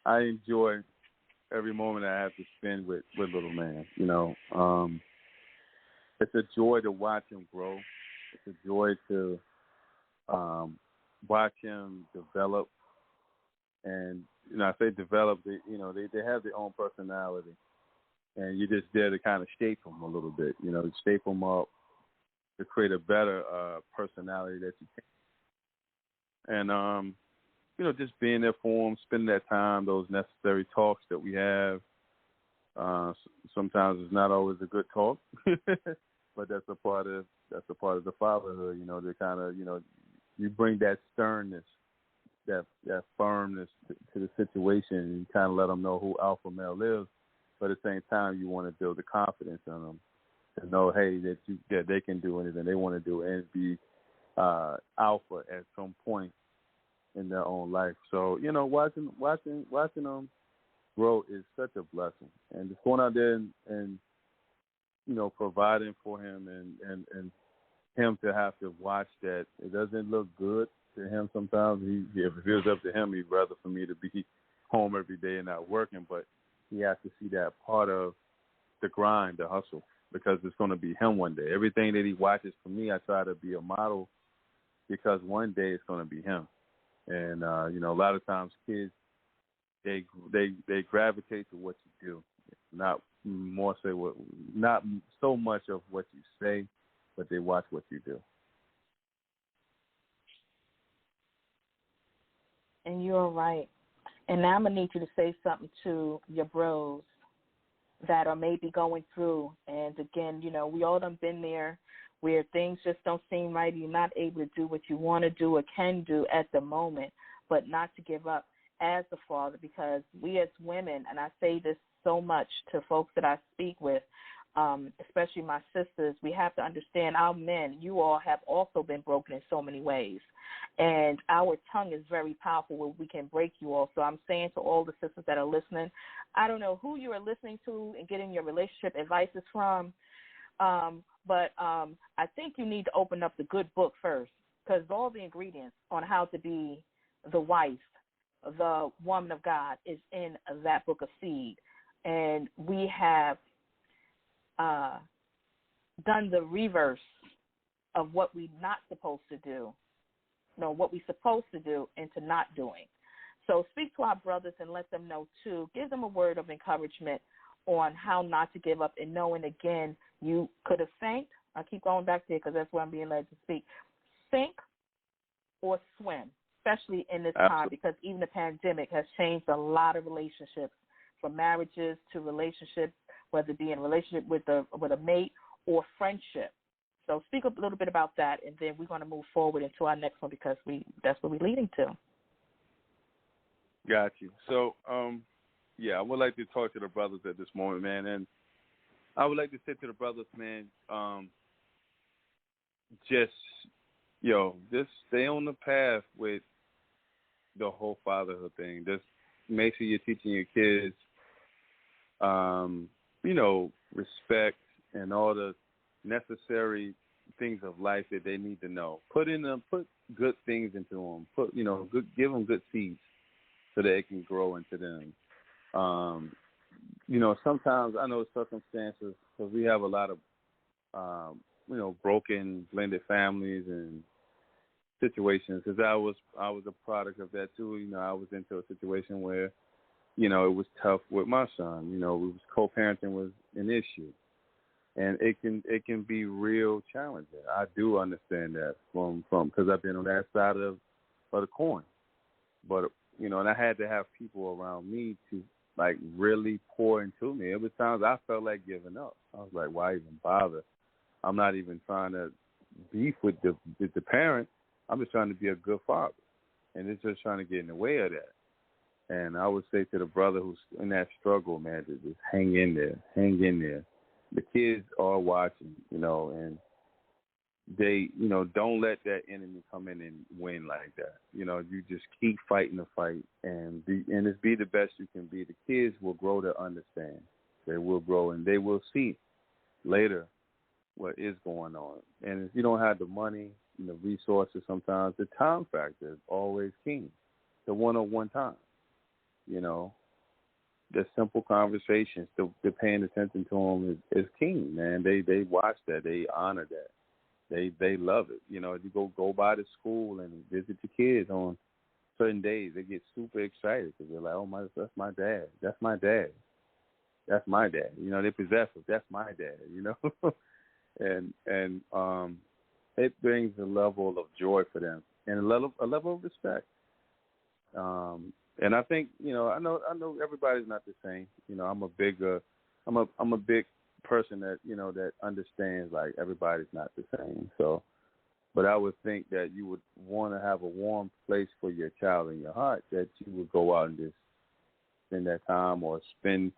I enjoy every moment I have to spend with little man. It's a joy to watch him grow. It's a joy to watch him develop. And I say develop. They have their own personality, and you're just there to kind of shape them a little bit. Shape them up to create a better personality that you can. And, just being there for them, spending that time, those necessary talks that we have, Sometimes it's not always a good talk, but that's a part of the fatherhood. You know, they kind of, you know, you bring that sternness, that firmness to the situation, and you kind of let them know who alpha male is. But at the same time, you want to build the confidence in them to know, hey, that they can do anything they want to do and be alpha at some point in their own life. So, you know, watching them grow is such a blessing, and just going out there and you know, providing for him and him to have to watch that, it doesn't look good to him sometimes. If it was up to him, he'd rather for me to be home every day and not working, but he has to see that part of the grind, the hustle, because it's going to be him one day. Everything that he watches from me, I try to be a model, because one day it's going to be him. And, you know, a lot of times kids, they gravitate to what you do, not so much of what you say, but they watch what you do. And you're right. And now I'm going to need you to say something to your bros that are maybe going through. And, again, you know, we all done been there where things just don't seem right. You're not able to do what you want to do or can do at the moment, but not to give up as a father, because we as women, and I say this so much to folks that I speak with, especially my sisters, we have to understand our men, you all have also been broken in so many ways. And our tongue is very powerful where we can break you all. So I'm saying to all the sisters that are listening, I don't know who you are listening to and getting your relationship advices from, but I think you need to open up the good book first, because all the ingredients on how to be the wife, the woman of God, is in that book of Seed. And we have done the reverse of what we're not supposed to do. No, what we're supposed to do into not doing. So speak to our brothers and let them know, too. Give them a word of encouragement on how not to give up, and knowing, again, you could have sank. I keep going back there because that's where I'm being led to speak. Sink or swim, especially in this time, because even the pandemic has changed a lot of relationships, from marriages to relationships, whether it be in a relationship with a mate or friendship. So speak a little bit about that, and then we're going to move forward into our next one, because that's what we're leading to. Got you. So, I would like to talk to the brothers at this moment, man, and I would like to say to the brothers, man, just stay on the path with the whole fatherhood thing. Just make sure you're teaching your kids, respect and all the necessary things of life that they need to know. Put good things into them. Give them good seeds so that it can grow into them. Sometimes I know circumstances, because we have a lot of, broken, blended families and situations. Because I was a product of that too. I was into a situation where, it was tough with my son. Co-parenting was an issue, and it can be real challenging. I do understand that from because I've been on that side of the coin. But and I had to have people around me to really pour into me. There was times I felt like giving up. I was like, why even bother? I'm not even trying to beef with the parent. I'm just trying to be a good father, and it's just trying to get in the way of that. And I would say to the brother who's in that struggle, man, to just hang in there. The kids are watching, and they, don't let that enemy come in and win like that. You just keep fighting the fight and be the best you can be. The kids will grow to understand. They will grow, and they will see later what is going on. And if you don't have the money and the resources, sometimes the time factor is always king. The one-on-one time, the simple conversations, the paying attention to them is king, man. They watch that. They honor that. They love it. You go by the school and visit your kids on certain days, they get super excited because they're like, oh, that's my dad. That's my dad. That's my dad. They're possessive. That's my dad, and it brings a level of joy for them and a level of respect. And I think, I know everybody's not the same. I'm a bigger I'm a big person that, that understands, like, everybody's not the same. So, but I would think that you would want to have a warm place for your child in your heart, that you would go out and just spend that time or spend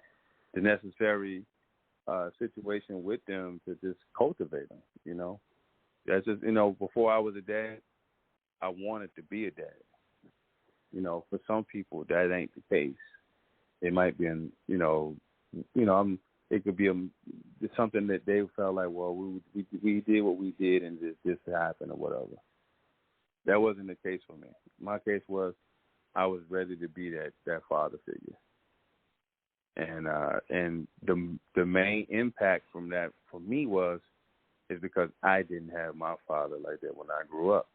the necessary situation with them to just cultivate them, That's just, before I was a dad, I wanted to be a dad. For some people, that ain't the case. It might be, it could be something that they felt like, well, we did what we did and this happened or whatever. That wasn't the case for me. My case was I was ready to be that father figure. And the main impact from that for me is because I didn't have my father like that when I grew up.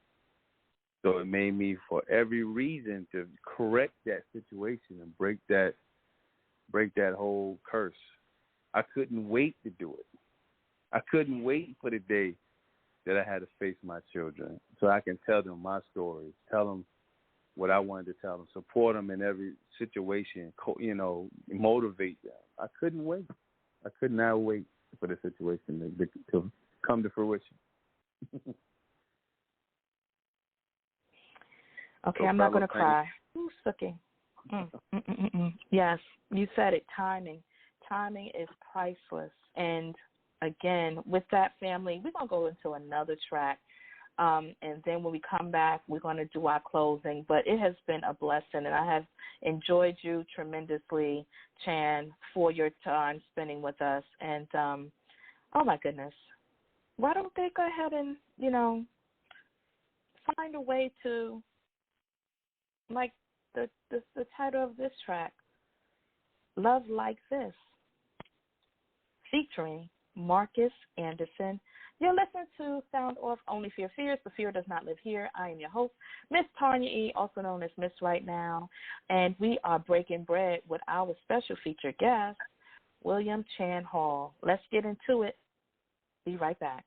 So it made me, for every reason, to correct that situation and break that whole curse. I couldn't wait to do it. I couldn't wait for the day that I had to face my children so I can tell them my stories, tell them what I wanted to tell them, support them in every situation, motivate them. I couldn't wait. I could not wait for the situation to come to fruition. Okay, I'm not going to cry. Ooh, sucking. Yes, you said it, timing. Timing is priceless. And, again, with that, family, we're going to go into another track. And then when we come back, we're going to do our closing. But it has been a blessing, and I have enjoyed you tremendously, Chan, for your time spending with us. And, oh, my goodness, why don't they go ahead and, find a way to, like the title of this track, Love Like This, featuring Marcus Anderson. You're listening to Sound Off, Only Fear Fears, but fear does not live here. I am your host, Miss Tonya E., also known as Miss Right Now, and we are breaking bread with our special featured guest, William Chan Hall. Let's get into it. Be right back.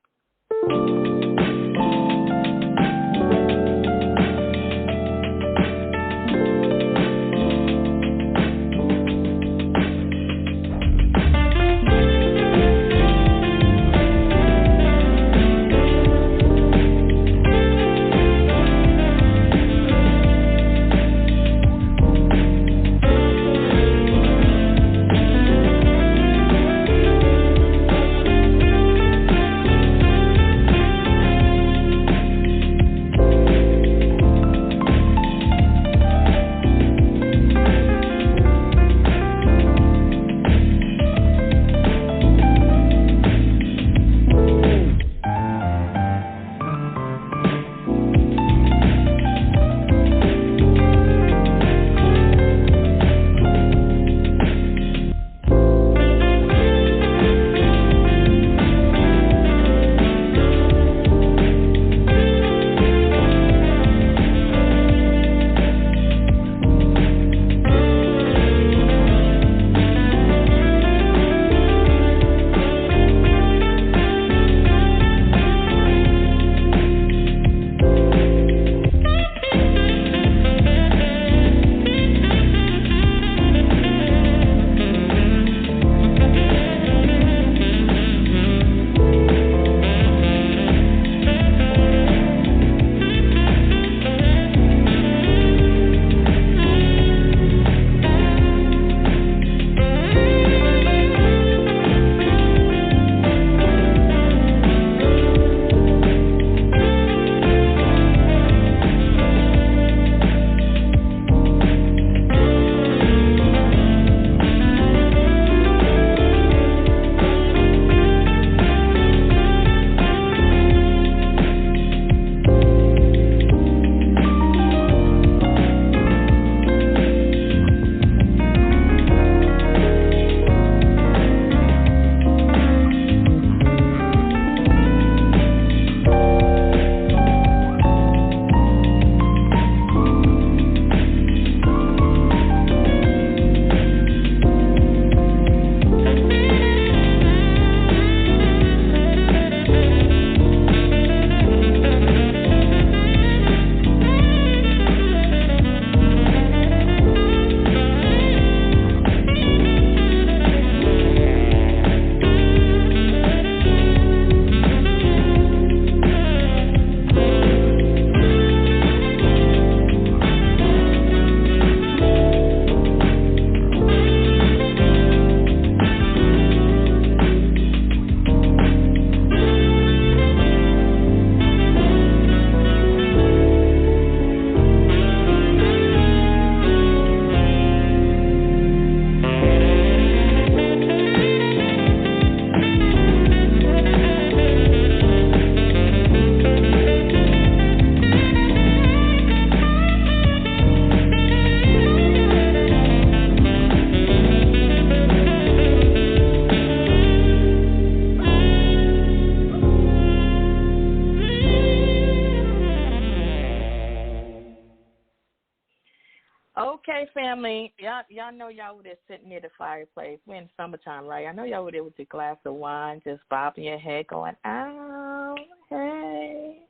right, family. Y'all know y'all were there sitting near the fireplace. We're in summertime, right? I know y'all were there with your glass of wine, just bobbing your head, going, "Oh, hey."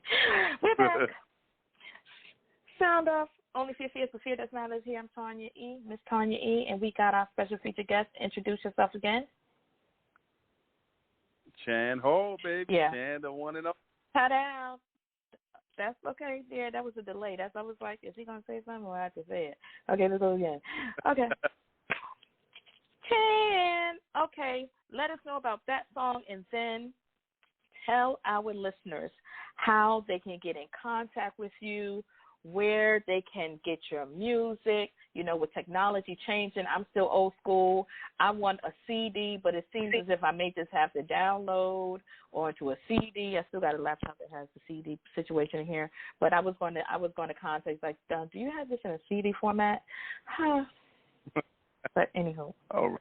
We're back. Sound off. Only Fear Fears for Fear Does Not Live here. I'm Tonya E., Miss Tonya E., and we got our special featured guest. Introduce yourself again. Chan Ho, baby. Yeah. Chan, the one and only. Ta-da. That's okay. Yeah, that was a delay. I was like, is he going to say something or I have to say it? Okay, let's go again. Okay. Chan. Okay, let us know about that song and then tell our listeners how they can get in contact with you, where they can get your music. You know, with technology changing, I'm still old school. I want a CD, but it seems as if I may just have to download or into a CD. I still got a laptop that has the CD situation here, but I was going to contact, like, do you have this in a CD format? But anywho, all right.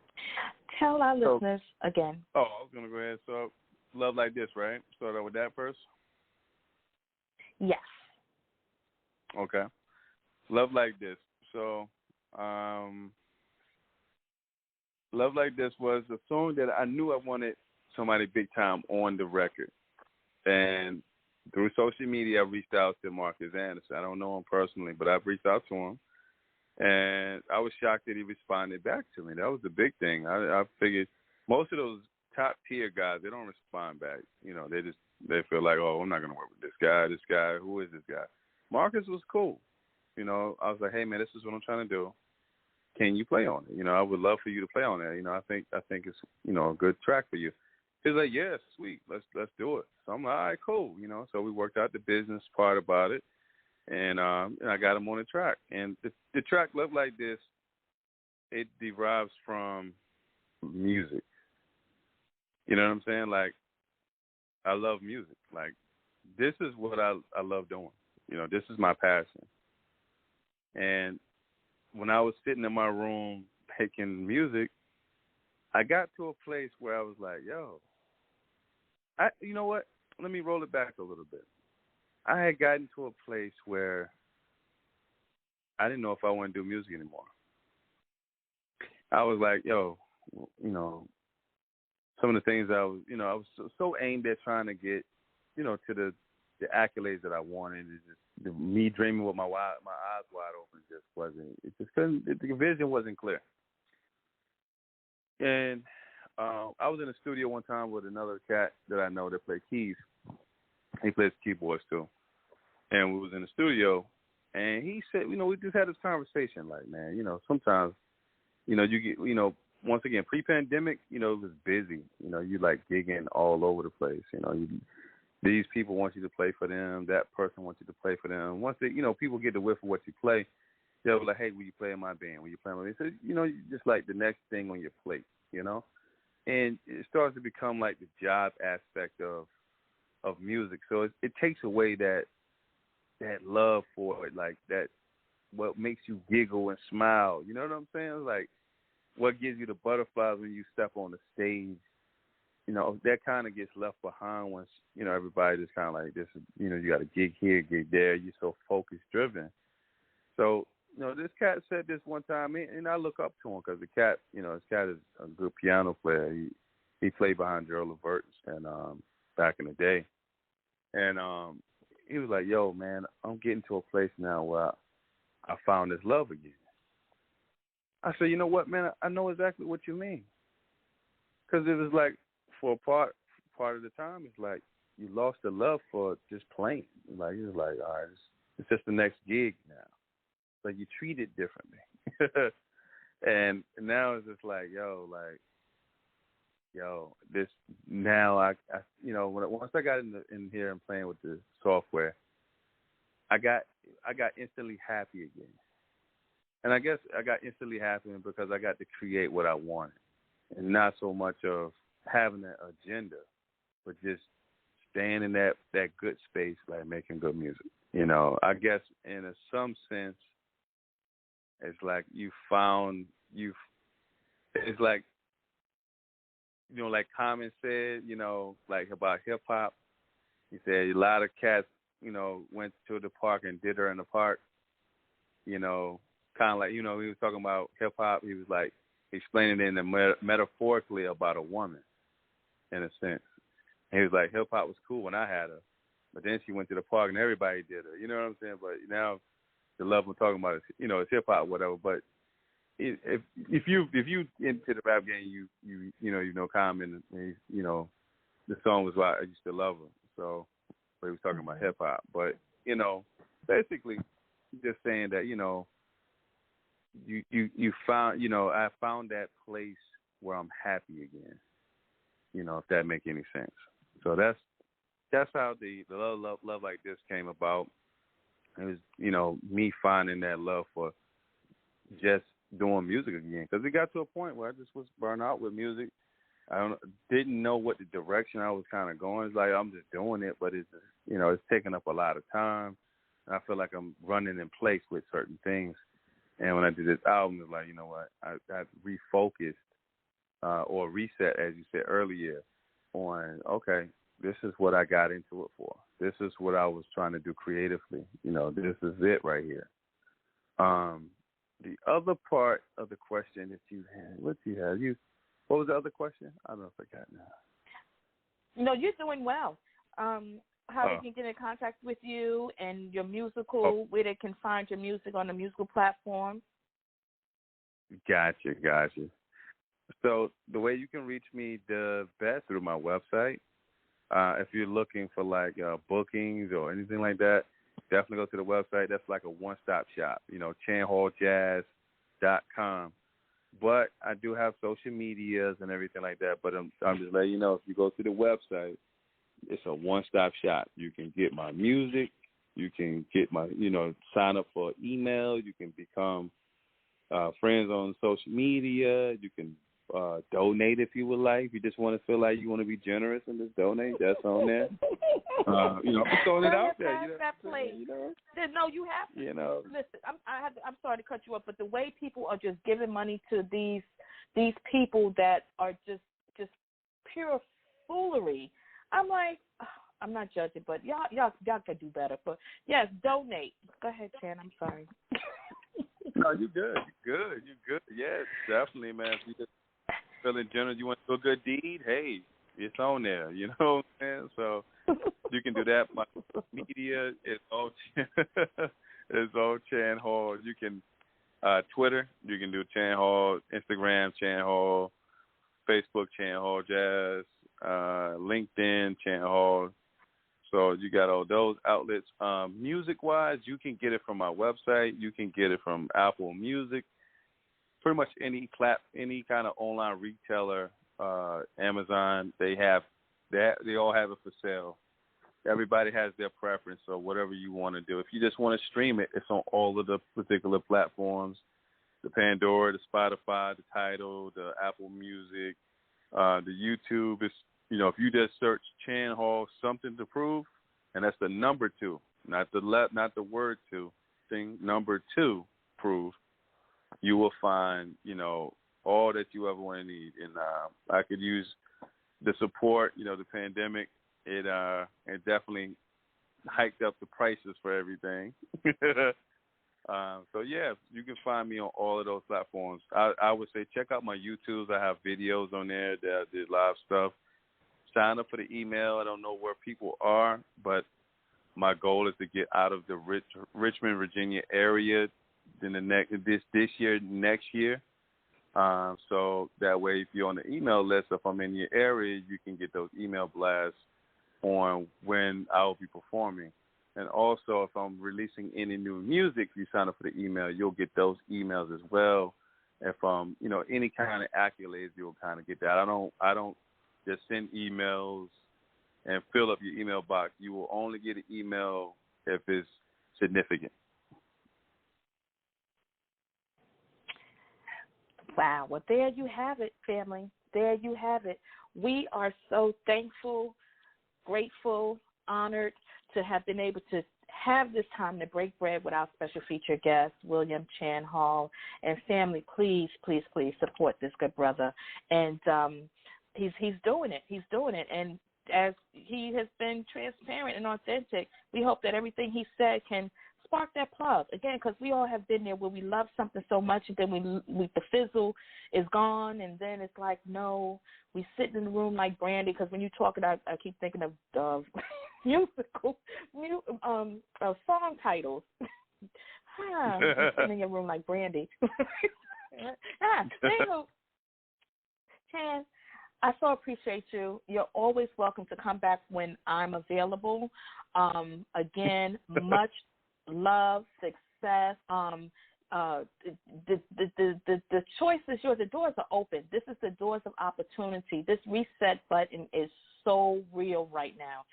Tell our listeners again. Oh, I was going to go ahead. So, Love Like This, right? Start out with that first? Yes. Okay. Love Like This. So, Love Like This was a song that I knew I wanted somebody big time on the record. And through social media, I reached out to Marcus Anderson. I don't know him personally, but I've reached out to him. And I was shocked that he responded back to me. That was the big thing. I figured most of those top tier guys, they don't respond back. You know, they feel like, oh, I'm not going to work with this guy. Who is this guy? Marcus was cool. You know, I was like, hey, man, this is what I'm trying to do. Can you play on it? You know, I would love for you to play on that. You know, I think it's, you know, a good track for you. He's like, yeah, sweet. Let's do it. So I'm like, all right, cool. You know, so we worked out the business part about it. And I got him on the track. And the track Love Like This, it derives from music. You know what I'm saying? Like, I love music. Like, this is what I love doing. You know, this is my passion. And when I was sitting in my room making music, I got to a place where I was like, yo, you know what? Let me roll it back a little bit. I had gotten to a place where I didn't know if I wanted to do music anymore. I was like, yo, you know, some of the things I was so aimed at trying to get, you know, to the accolades that I wanted. Me dreaming with my eyes wide open just wasn't. It just couldn't. The vision wasn't clear. And I was in the studio one time with another cat that I know that played keys. He plays keyboards too. And we was in the studio, and he said, you know, we just had this conversation, like, man, you know, sometimes, you know, you get, you know, once again, pre-pandemic, you know, it was busy. You know, you like gigging all over the place. You know, these people want you to play for them. That person wants you to play for them. Once they, you know, people get the whiff of what you play, they'll be like, hey, will you play in my band? Will you play in my band? So, you know, just like the next thing on your plate, you know? And it starts to become like the job aspect of music. So it takes away that love for it, like that, what makes you giggle and smile. You know what I'm saying? Like, what gives you the butterflies when you step on the stage? You know, that kind of gets left behind once, you know, everybody just kind of like this, you know, you got a gig here, gig there. You're so focus driven. So, you know, this cat said this one time, and I look up to him because the cat, you know, this cat is a good piano player. He played behind Gerald Levert and back in the day. And he was like, yo, man, I'm getting to a place now where I found this love again. I said, you know what, man, I know exactly what you mean. Because it was like, for a part of the time, it's like you lost the love for just playing. Like, it was like, all right, it's just the next gig now. Like, you treat it differently. And now it's just like, this, now I you know, once I got in here and playing with the software, I got instantly happy again. And I guess I got instantly happy because I got to create what I wanted. And not so much of having an agenda, but just staying in that good space, like making good music. You know, I guess in some sense, it's like it's like, you know, like Common said, you know, like about hip hop. He said a lot of cats, you know, went to the park and did her in the park. You know, kind of like, he was talking about hip-hop. He was like explaining it metaphorically about a woman, in a sense. And he was like, hip-hop was cool when I had her, but then she went to the park and everybody did her. You know what I'm saying? But now the love we're talking about is, it's hip-hop, whatever. But if you into the rap game, you know Common, and the song was why I used to love her. So, but he was talking about hip-hop. But, basically just saying that, you found, I found that place where I'm happy again, if that makes any sense. So that's how the love like this came about. It was, me finding that love for just doing music again, because it got to a point where I just was burnt out with music. Didn't know what the direction I was kind of going. It's like I'm just doing it, but it's it's taking up a lot of time. And I feel like I'm running in place with certain things. And when I did this album, it's like, you know what, I refocused or reset, as you said earlier, on, okay, this is what I got into it for. This is what I was trying to do creatively. This is it right here. The other part of the question that you had, what was the other question? I don't know if I got now. No, you're doing well. How they can get in contact with you and your musical, where they can find your music on the musical platform. Gotcha. So the way you can reach me the best through my website. If you're looking for like bookings or anything like that, definitely go to the website. That's like a one-stop shop, ChanHallJazz.com. But I do have social medias and everything like that. But I'm just letting you know, if you go to the website, it's a one-stop shop. You can get my music. You can get my, sign up for email. You can become friends on social media. You can donate if you would like. If you just want to feel like you want to be generous and just donate, that's on there. I'm throwing it out there. No, you have to. Listen, I'm sorry to cut you off, but the way people are just giving money to these people that are just pure foolery. I'm like, I'm not judging, but y'all could do better. But yes, donate. Go ahead, Chan. I'm sorry. No, you're good. You're good. Yes, definitely, man. If you just feeling generous, you want to do a good deed, hey, it's on there. You know what I'm saying? So you can do that. My media is all Chan Hall. You can Twitter. You can do Chan Hall. Instagram, Chan Hall. Facebook, Chan Hall Jazz. LinkedIn, Chan Hall. So you got all those outlets. Music-wise, you can get it from my website. You can get it from Apple Music. Pretty much any kind of online retailer, Amazon, they all have it for sale. Everybody has their preference, so whatever you want to do. If you just want to stream it, it's on all of the particular platforms: the Pandora, the Spotify, the Tidal, the Apple Music, the YouTube. Is if you just search Chan Hall Somthin to Prove, and that's the number 2, not the word 2, thing number 2, prove. You will find, all that you ever want to need. And I could use the support, the pandemic. It definitely hiked up the prices for everything. So, yeah, you can find me on all of those platforms. I would say check out my YouTubes. I have videos on there that I did live stuff. Sign up for the email. I don't know where people are, but my goal is to get out of the Richmond, Virginia area in the this year, next year. So that way, if you're on the email list, if I'm in your area, you can get those email blasts on when I'll be performing. And also, if I'm releasing any new music, if you sign up for the email, you'll get those emails as well. If any kind of accolades, you'll kind of get that. I don't just send emails and fill up your email box. You will only get an email if it's significant. Wow. Well, there you have it, family. There you have it. We are so thankful, grateful, honored to have been able to have this time to break bread with our special featured guest, William Chan Hall. And family, please, please, please support this good brother. And he's doing it. He's doing it. And as he has been transparent and authentic, we hope that everything he said can spark that plug again, because we all have been there where we love something so much, and then the fizzle is gone, and then it's like, no, we sit in the room like Brandy. Because when you talk, I keep thinking of musical song titles. Sitting in your room like Brandy. Chan, I so appreciate you. You're always welcome to come back when I'm available. Again, much love, success. The choice is yours. The doors are open. This is the doors of opportunity. This reset button is so real right now.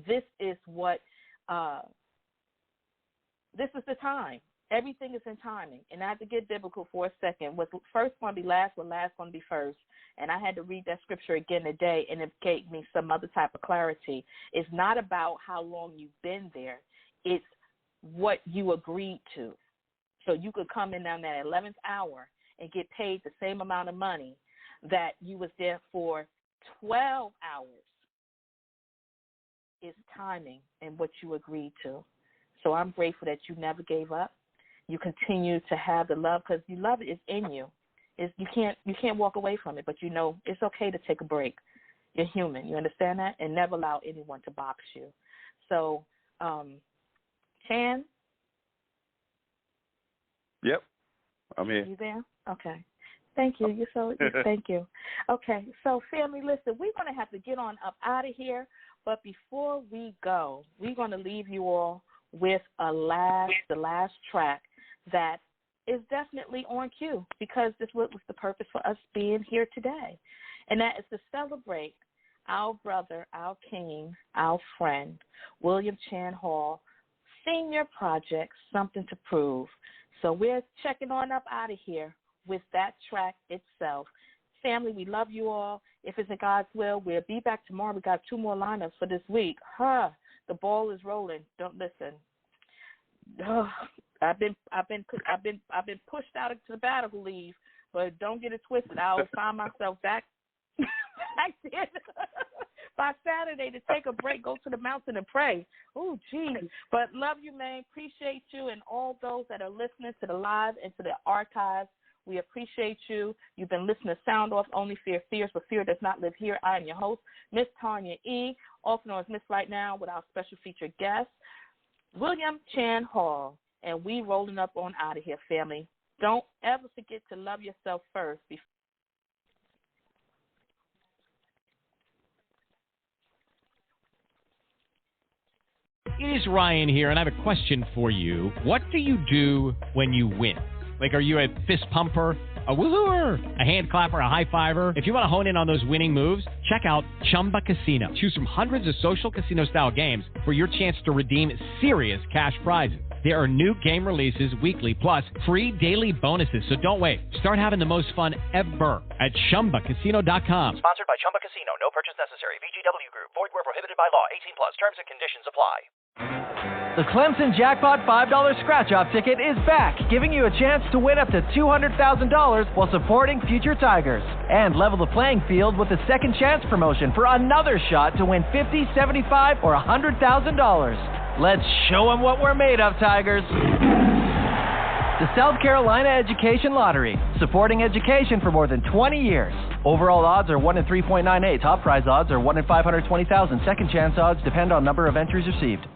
This is what. This is the time. Everything is in timing. And I had to get biblical for a second. What's first going to be last, what's last going to be first. And I had to read that scripture again today, and it gave me some other type of clarity. It's not about how long you've been there. It's what you agreed to. So you could come in down that 11th hour and get paid the same amount of money that you was there for 12 hours. It's timing and what you agreed to. So I'm grateful that you never gave up. You continue to have the love, because you love it. It's in you. You can't walk away from it, but you know it's okay to take a break. You're human. You understand that? And never allow anyone to box you. So, Chan? Yep. I'm here. You there? Okay. Thank you. Thank you. Okay. So, family, listen, we're going to have to get on up out of here. But before we go, we're going to leave you all with the last track that is definitely on cue, because this was the purpose for us being here today. And that is to celebrate our brother, our king, our friend, William Chan Hall, senior project, Something to Prove. So we're checking on up out of here with that track itself. Family, we love you all. If it's in God's will, we'll be back tomorrow. We got 2 more lineups for this week. The ball is rolling. Don't listen. I've been pushed out into the battle leave, but don't get it twisted. I will find myself back there by Saturday to take a break, go to the mountain and pray. Oh, geez. But love you, man. Appreciate you, and all those that are listening to the live and to the archives. We appreciate you. You've been listening to Sound Off, Only Fear Fears, but Fear Does Not Live Here. I am your host, Miss Tonya E., also known as Miss Right Now, with our special featured guest, William Chan Hall. And we rolling up on out of here, family. Don't ever forget to love yourself first. It is Ryan here, and I have a question for you. What do you do when you win? Like, are you a fist pumper, a woohooer, a hand clapper, a high fiver? If you want to hone in on those winning moves, check out Chumba Casino. Choose from hundreds of social casino-style games for your chance to redeem serious cash prizes. There are new game releases weekly, plus free daily bonuses. So don't wait. Start having the most fun ever at ChumbaCasino.com. Sponsored by Chumba Casino. No purchase necessary. VGW Group. Void where prohibited by law. 18+. Terms and conditions apply. The Clemson Jackpot $5 Scratch-Off ticket is back, giving you a chance to win up to $200,000 while supporting future Tigers. And level the playing field with the Second Chance promotion for another shot to win $50,000, $75,000, or $100,000. Let's show them what we're made of, Tigers. The South Carolina Education Lottery, supporting education for more than 20 years. Overall odds are 1 in 3.98. Top prize odds are 1 in 520,000. Second chance odds depend on number of entries received.